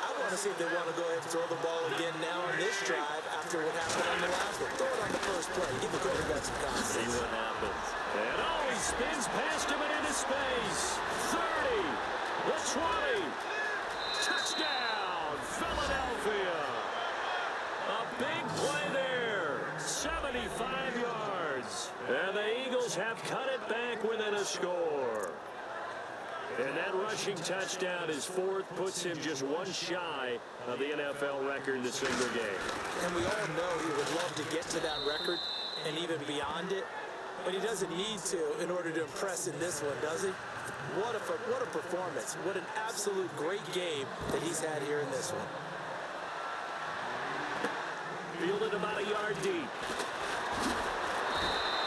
I want to see if they want to go ahead and throw the ball again now on this drive after what happened on the last one. Throw it on the first play. Give the quarterback some confidence. See what happens. And he spins past him and into space. 30. The 20. Touchdown, Philadelphia. A big play there. 75 yards. And the Eagles have cut it back within a score. And that rushing touchdown, his fourth, puts him just one shy of the NFL record in a single game. And we all know he would love to get to that record and even beyond it, but he doesn't need to in order to impress in this one, does he? What a performance. What an absolute great game that he's had here in this one. Fielded about a yard deep.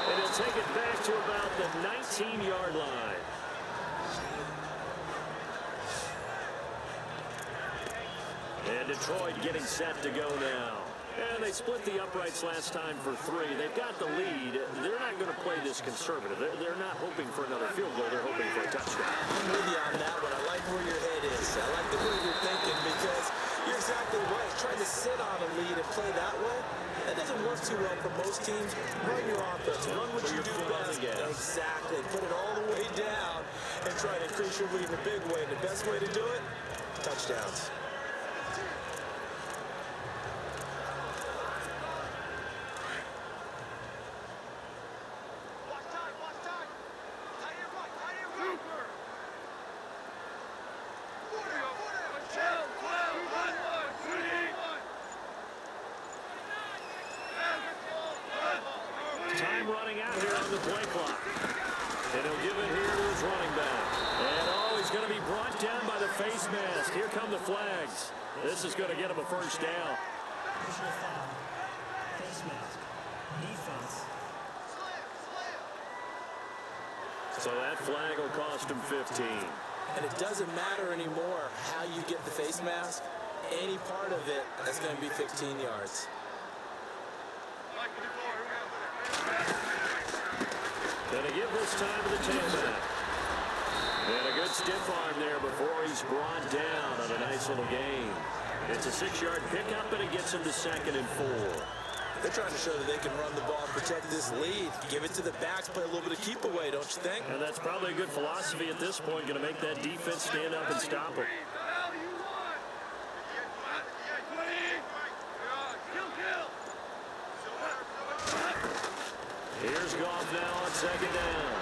And he'll take it back to about the 19-yard line. And Detroit getting set to go now. And they split the uprights last time for 3. They've got the lead. They're not going to play this conservative. They're not hoping for another field goal. They're hoping for a touchdown. I'm with you on that one. I like where your head is. I like the way you're thinking because you're exactly right. Trying to sit on a lead and play that way, that doesn't work too well for most teams. Run your offense. Run what you do best. Exactly. Put it all the way down and try to increase your lead in a big way. And the best way to do it, touchdowns. Time running out here on the play clock. And he'll give it here to his running back. And he's going to be brought down by the face mask. Here come the flags. This is going to get him a first down. Personal foul. Face mask. Defense. So that flag will cost him 15. And it doesn't matter anymore how you get the face mask. Any part of it, that's going to be 15 yards. Gonna give this time to the tailback. And a good stiff arm there before he's brought down on a nice little gain. It's a 6-yard pickup, and it gets him to 2nd and 4. They're trying to show that they can run the ball and protect this lead. Give it to the backs, play a little bit of keep away, don't you think? And that's probably a good philosophy at this point. Going to make that defense stand up and stop him. Here's Goff now on 2nd down.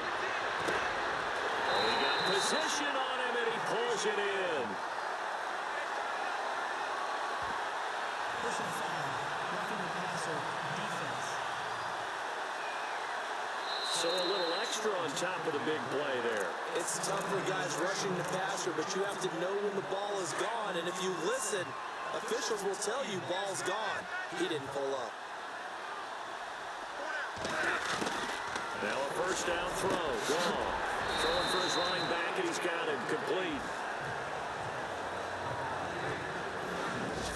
He got position on him, and he pulls it in. Personal foul. Roughing the passer. Defense. So a little extra on top of the big play there. It's tough for guys rushing the passer, but you have to know when the ball is gone. And if you listen, officials will tell you ball's gone. He didn't pull up. Now a first down throw. Gone. Throwing for his running back, and he's got it complete.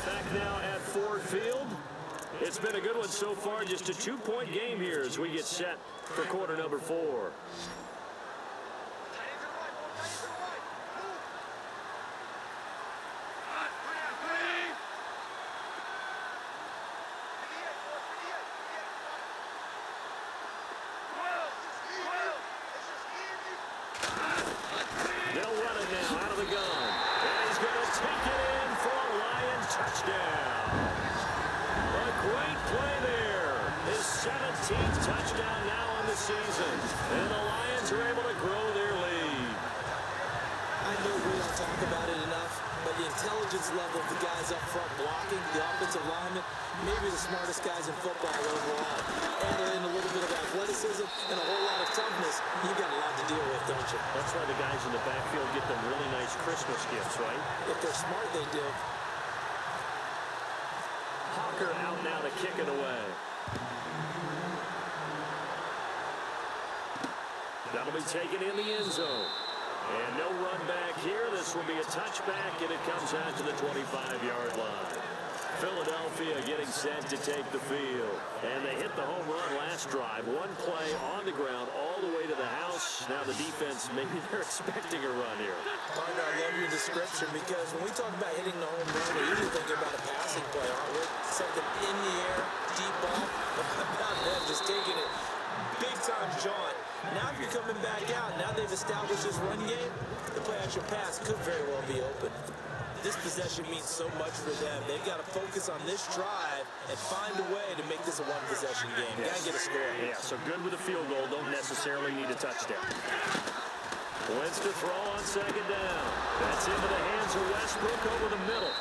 Back now at Ford Field. It's been a good one so far. Just a 2-point game here as we get set for quarter number 4. They'll run it now out of the gun. And he's going to take it in for a Lions touchdown. A great play there. His 17th touchdown now on the season. And the Lions are able to grow their lead. I know we don't talk about it enough, but the intelligence level of the guys up front blocking, the offensive linemen, maybe the smartest guys in football overall. Add in a little bit of athleticism and a whole lot of toughness. You got a lot to deal with, don't you? That's why the guys in the backfield get them really nice Christmas gifts, right? If they're smart, they do. Hawker out now to kick it away. That'll be taken in the end zone. And no run back here. This will be a touchback, and it comes out to the 25-yard line. Philadelphia getting set to take the field. And they hit the home run last drive. One play on the ground all the way to the house. Now the defense, maybe they're expecting a run here. Partner, I love your description because when we talk about hitting the home run, we're usually thinking about a passing play, aren't we? Something in the air, deep ball. But how about them just taking it big-time jaunt? Now if you're coming back out, now they've established this run game, the play-action pass could very well be open. This possession means so much for them. They've got to focus on this drive and find a way to make this a one-possession game. Got to get a score. Yeah, so good with a field goal. Don't necessarily need a touchdown. Wentz to throw on second down. That's into the hands of Westbrook over the middle.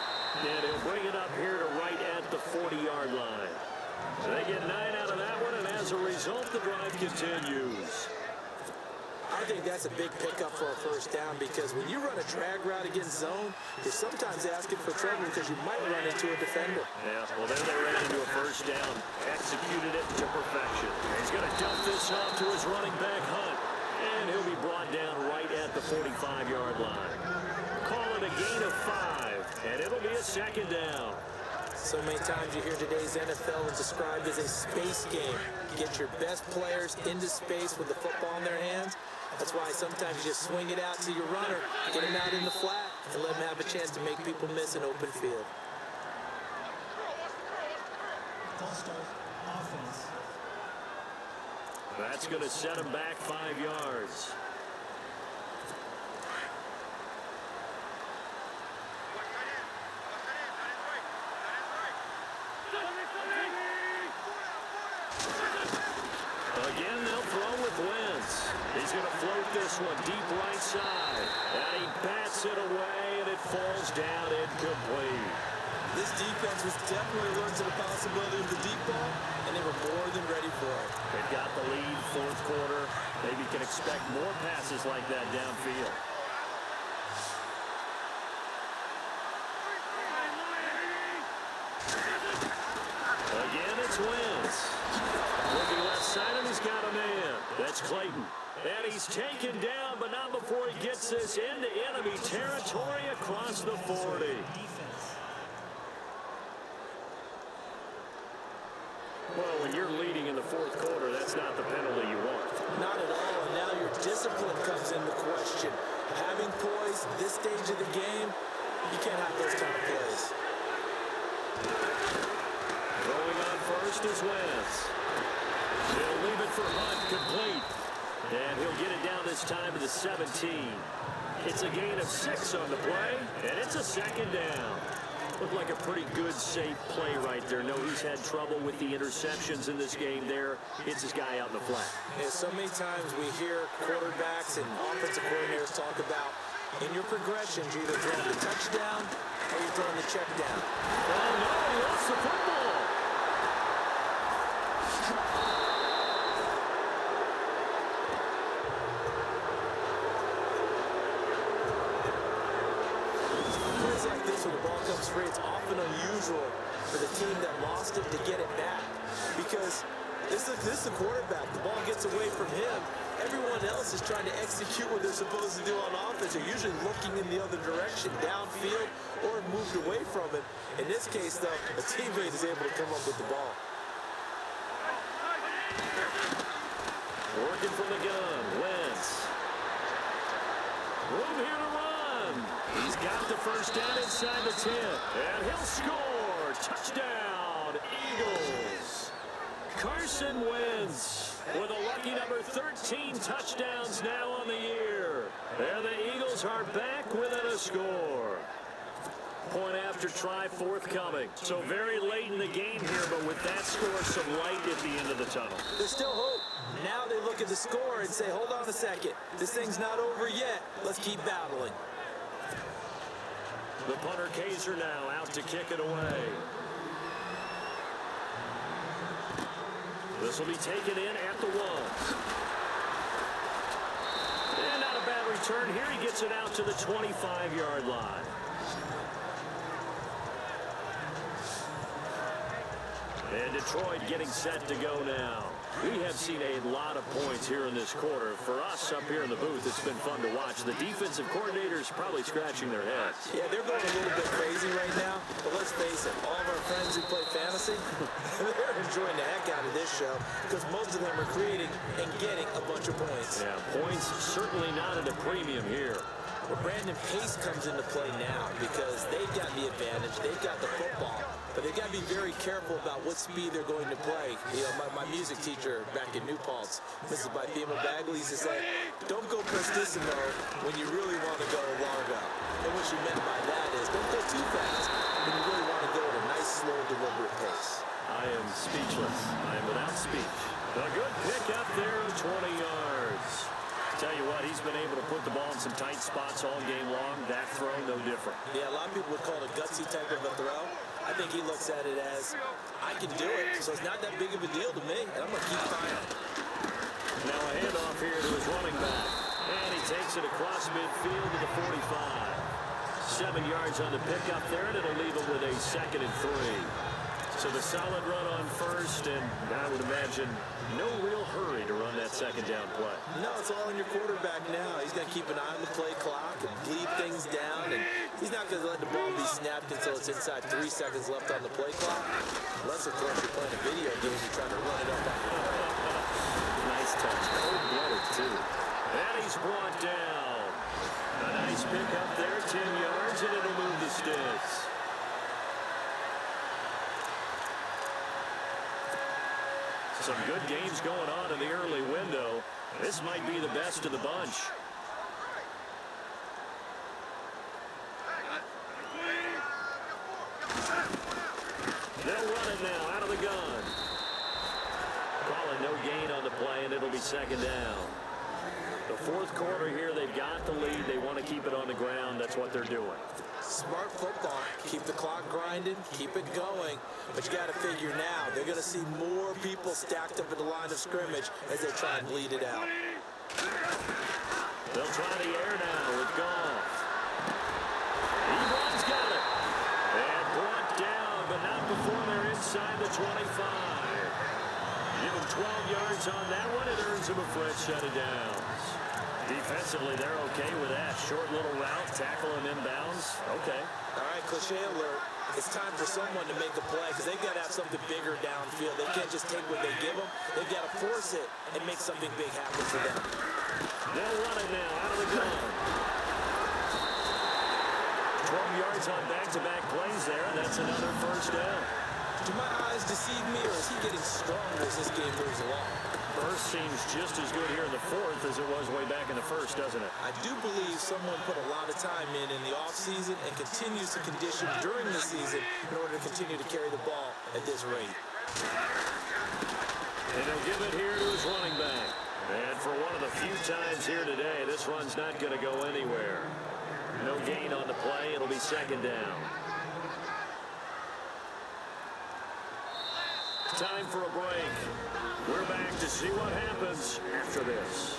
And he'll bring it up here to right at the 40-yard line. So they get 9 out of that one, and as a result, the drive continues. I think that's a big pickup for a first down because when you run a drag route against zone, you're sometimes asking for trouble because you might run into a defender. Yeah, well, then they ran into a first down. Executed it to perfection. He's going to dump this off to his running back, Hunt. And he'll be brought down right at the 45-yard line. Call it a gain of 5, and it'll be a second down. So many times you hear today's NFL is described as a space game. Get your best players into space with the football in their hands. That's why sometimes you just swing it out to your runner, get him out in the flat, and let him have a chance to make people miss an open field. Coastal offense. That's going to set him back 5 yards. Again, they'll throw with Wentz. He's going to float this one deep right side. And he bats it away, and it falls down incomplete. This defense was definitely alert to the possibility of the deep ball, and they were more than ready for it. They've got the lead, fourth quarter. Maybe can expect more passes like that downfield. Again, it's Wentz. Looking left side, and he's got a man. That's Clayton. And he's taken down, but not before he gets this into enemy territory across the 40. Well, when you're leading in the fourth quarter, that's not the penalty you want. Not at all, and now your discipline comes into question. Having poise this stage of the game, you can't have those kind of plays. Throwing on first is Wentz. He'll leave it for Hunt, complete. And he'll get it down this time to the 17. It's a gain of 6 on the play, and it's a second down. Looked like a pretty good, safe play right there. No, he's had trouble with the interceptions in this game there. It's his guy out in the flat. Yeah, so many times we hear quarterbacks and offensive coordinators talk about in your progressions, you're either throwing the touchdown or you're throwing the check down. Oh, no, he lost the football. Plays like this when the ball comes free, it's often unusual for the team that lost it to get it back because this is the quarterback. The ball gets away from him, everyone else is trying to execute what they're supposed to do on offense. They're usually looking in the other direction, downfield, or moved away from it. In this case, though, a teammate is able to come up with the ball. Working from the gun, Wentz. Room here to run. He's got the first down inside the 10. And he'll score. Touchdown, Eagles. Carson Wentz with a lucky number 13 touchdowns now on the year. And the Eagles are back within a score. Point after try forthcoming. So very late in the game here, but with that score, some light at the end of the tunnel. There's still hope. Now they look at the score and say, hold on a second. This thing's not over yet. Let's keep battling. The punter Kaiser now out to kick it away. This will be taken in at the 1. And not a bad return here. He gets it out to the 25-yard line. And Detroit getting set to go now. We have seen a lot of points here in this quarter. For us up here in the booth, it's been fun to watch. The defensive coordinators probably scratching their heads. Yeah, they're going a little bit crazy right now. But let's face it, all of our friends who play fantasy, they're enjoying the heck out of this show because most of them are creating and getting a bunch of points. Yeah, points certainly not at a premium here. Well, Brandon Pace comes into play now because they've got the advantage. They've got the football. But they've got to be very careful about what speed they're going to play. You know, my music teacher back in New Paltz, Mrs. Bythema Bagley, used to say, don't go prestissimo when you really want to go largo. And what she meant by that is don't go too fast when you really want to go at a nice, slow, deliberate pace. I am speechless. I am without speech. A good pick up there of 20 yards. Tell you what, he's been able to put the ball in some tight spots all game long. That throw, no different. Yeah, a lot of people would call it a gutsy type of a throw. I think he looks at it as, I can do it, so it's not that big of a deal to me, and I'm going to keep firing. Now a handoff here to his running back. And he takes it across midfield to the 45. 7 yards on the pickup there, and it'll leave him with a 2nd and 3. So the solid run on first, and I would imagine no real hurry to run that 2nd down play. No, it's all on your quarterback now. He's going to keep an eye on the play clock and bleed things down, and he's not going to let the ball be snapped until it's inside 3 seconds left on the play clock. Unless, of course, you're playing a video game, you're trying to run it up on the Nice touch. Cold-blooded, too. And he's brought down. A nice pick up there, 10 yards, and it'll move the sticks. Some good games going on in the early window. This might be the best of the bunch. They'll run it now out of the gun. Calling no gain on the play, and it'll be 2nd down. The 4th quarter here, they've got the lead. They want to keep it on the ground. That's what they're doing. Smart football. Keep the clock grinding, keep it going. But you got to figure now, they're going to see more people stacked up at the line of scrimmage as they try and bleed it out. They'll try the air now with Goff. Ebron's got it. And brought down, but not before they're inside the 25. Give him 12 yards on that one. It earns him a fresh set of downs. Defensively, they're okay with that. Short little route, tackle him inbounds. Okay. All right, cliche alert. It's time for someone to make a play because they've got to have something bigger downfield. They can't just take what they give them. They've got to force it and make something big happen for them. They'll run it now out of the gun. 12 yards on back-to-back plays there, and that's another first down. Do my eyes deceive me, or is he getting stronger as this game moves along? First seems just as good here in the 4th as it was way back in the 1st, doesn't it? I do believe someone put a lot of time in the offseason and continues to condition during the season in order to continue to carry the ball at this rate. And he'll give it here to his running back. And for one of the few times here today, this run's not going to go anywhere. No gain on the play. It'll be 2nd down. Time for a break. We're back to see what happens after this.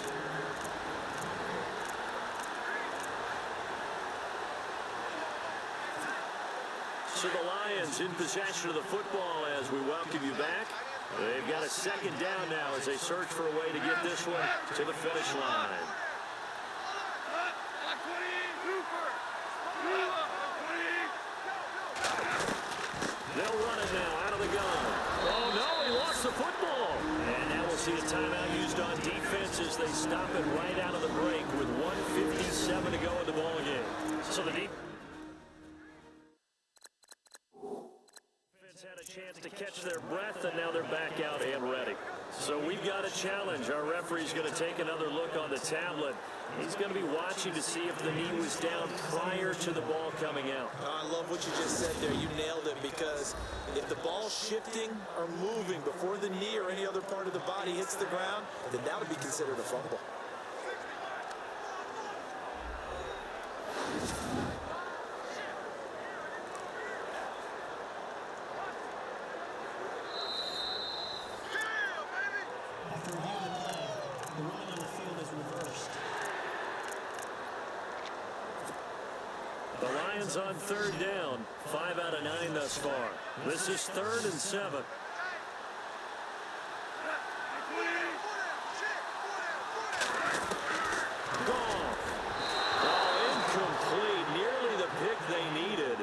So the Lions in possession of the football as we welcome you back. They've got a second down now as they search for a way to get this one to the finish line. They'll run it now out of the gun. Oh, no, he lost the football. And now we'll see a timeout used on defense as they stop it right out of the break with 1:57 to go in the ballgame. So the defense had a chance to catch their breath, and now they're back out and ready. So we've got a challenge. Our referee's going to take another look on the tablet. He's going to be watching to see if the knee was down prior to the ball coming out. I love what you just said there. You nailed it, because if the ball's shifting or moving before the knee or any other part of the body hits the ground, then that would be considered a fumble. After reviewing the play, the running on the field is reversed. The Lions on third down, 5 out of 9 thus far. This is 3rd and 7. Gone. Oh, incomplete. Nearly the pick they needed.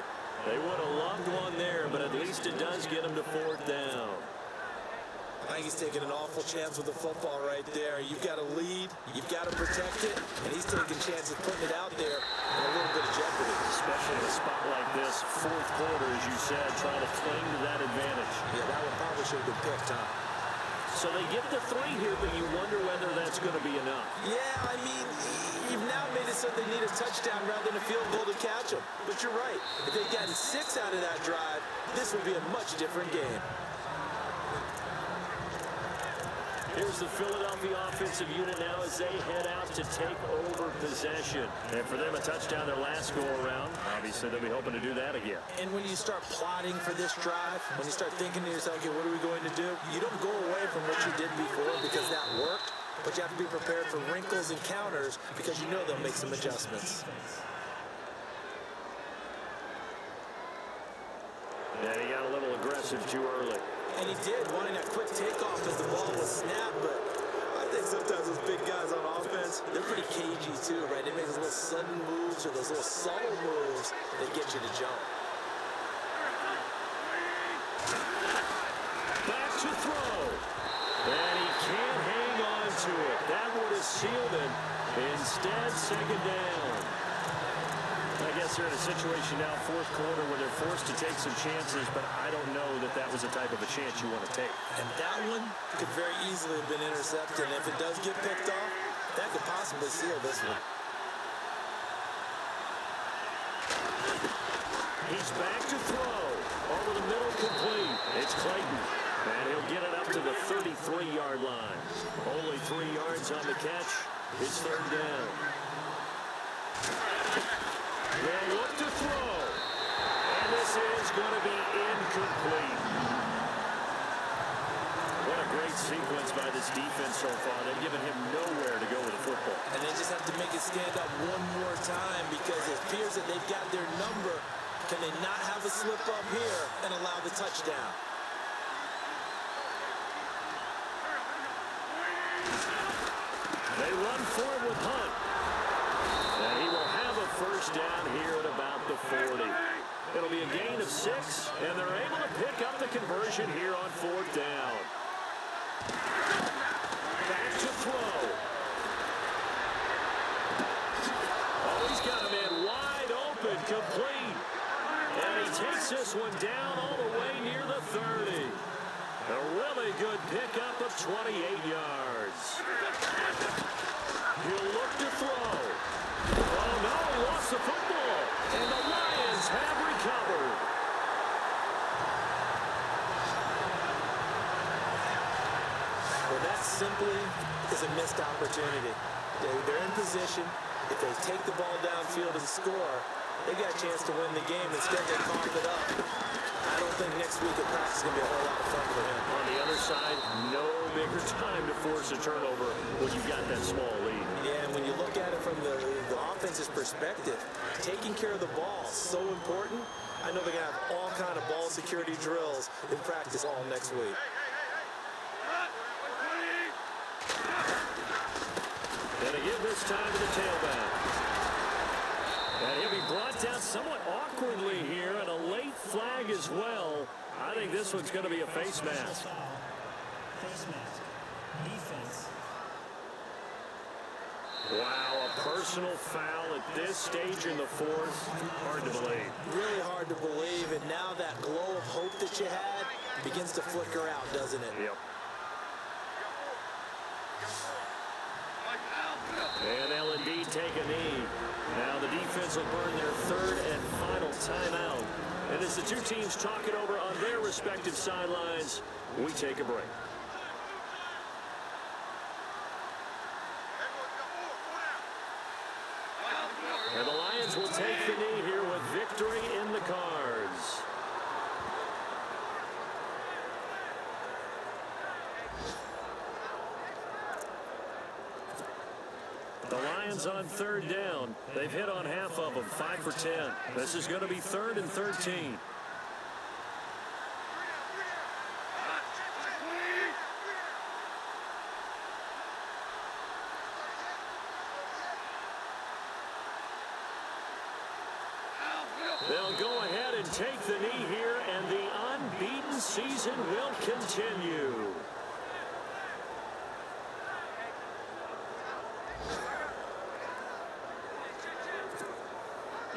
They would have loved one there, but at least it does get them to 4th down. I think he's taking an awful chance with the football right there. You've got to lead, you've got to protect it, and he's taking chances putting it out there in a little bit of jeopardy. Especially in a spot like this, 4th quarter, as you said, trying to cling to that advantage. Yeah, that one probably should have been picked, huh? So they get the 3 here, but you wonder whether that's going to be enough. Yeah, I mean, you've now made it so they need a touchdown rather than a field goal to catch them. But you're right. If they'd gotten 6 out of that drive, this would be a much different game. Here's the Philadelphia offensive unit now as they head out to take over possession. And for them, a touchdown their last go-around. Obviously, they'll be hoping to do that again. And when you start plotting for this drive, when you start thinking to yourself, okay, what are we going to do? You don't go away from what you did before because that worked, but you have to be prepared for wrinkles and counters because you know they'll make some adjustments. Yeah, he got a little aggressive too early. And he did, wanting a quick takeoff as the ball was snapped, but I think sometimes those big guys on offense, they're pretty cagey too, right? They make those little sudden moves or those little subtle moves that get you to jump. Back to throw. And he can't hang on to it. That would have sealed it. Instead, 2nd down. I guess they're in a situation now, 4th quarter, where they're forced to take some chances, but I don't know that that was the type of a chance you want to take. And that one could very easily have been intercepted. And if it does get picked off, that could possibly seal this one. He's back to throw. Over the middle, complete. It's Clayton. And he'll get it up to the 33-yard line. Only 3 yards on the catch. It's 3rd down. They'll look to throw. And this is going to be incomplete. What a great sequence by this defense so far. They've given him nowhere to go with the football. And they just have to make it stand up one more time because it appears that they've got their number. Can they not have a slip up here and allow the touchdown? They run forward with Hunt. And he will have a 1st down here at about the 40. It'll be a gain of 6, and they're able to pick up the conversion here on 4th down. Back to throw. Oh, he's got a man wide open, complete. And he takes this one down all the way near the 30. A really good pickup of 28 yards. He'll look to throw. Oh, no, he lost the football. And the Lions have recovered. Well, that simply is a missed opportunity. They're in position. If they take the ball downfield and score, they got a chance to win the game. Instead, they coughed it up. I don't think next week at practice is going to be a whole lot of fun for him. On the other side, no bigger time to force a turnover when you've got that small lead. Yeah, and when you look at it from the offense's perspective, taking care of the ball is so important. I know they're going to have all kind of ball security drills in practice all next week. this time to the tailback. And he'll be brought down somewhat awkwardly here, and a late flag as well. I think this one's going to be a face mask. Face mask. Defense. Wow, a personal foul at this stage in the fourth. Hard to believe. Really hard to believe, and now that glow of hope that you had begins to flicker out, doesn't it? Yep. And they'll indeed take a knee. Now the defense will burn their third and final timeout. And as the two teams talk it over on their respective sidelines, we take a break. And the Lions will take the knee here with victory in the cards. The Lions on third down. They've hit on half of them, 5 for 10. This is going to be 3rd and 13. They'll go ahead and take the knee here, and the unbeaten season will continue.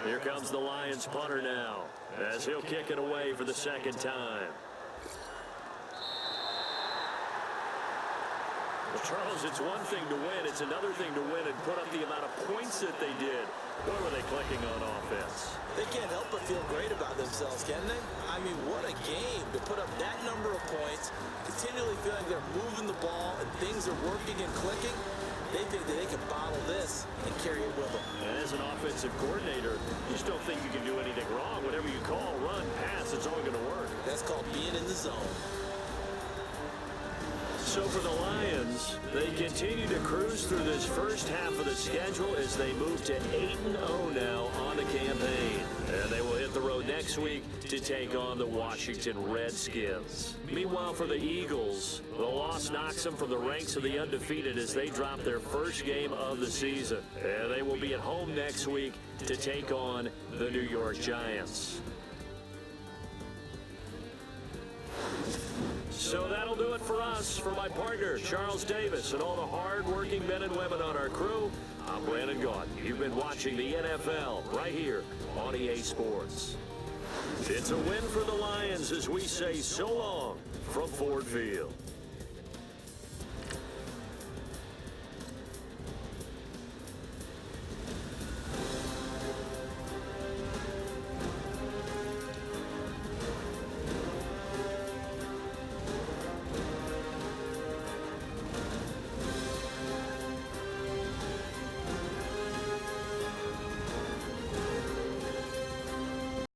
Here comes the Lions punter now, as he'll kick it away for the second time. Well, Charles, it's one thing to win. It's another thing to win and put up the amount of points that they did. Boy, were they clicking on offense. They can't help but feel great about themselves, can they? I mean, what a game to put up that number of points, continually feeling they're moving the ball and things are working and clicking. They think that they can bottle this and carry it with them. And as an offensive coordinator, you just don't think you can do anything wrong. Whatever you call, run, pass, it's all going to work. That's called being in the zone. So for the Lions, they continue to cruise through this first half of the schedule as they move to 8-0 now on the campaign. And they will hit the road next week to take on the Washington Redskins. Meanwhile, for the Eagles, the loss knocks them from the ranks of the undefeated as they drop their first game of the season. And they will be at home next week to take on the New York Giants. So that'll do it for us. For my partner, Charles Davis, and all the hard-working men and women on our crew, I'm Brandon Gaunt. You've been watching the NFL right here on EA Sports. It's a win for the Lions as we say so long from Ford Field.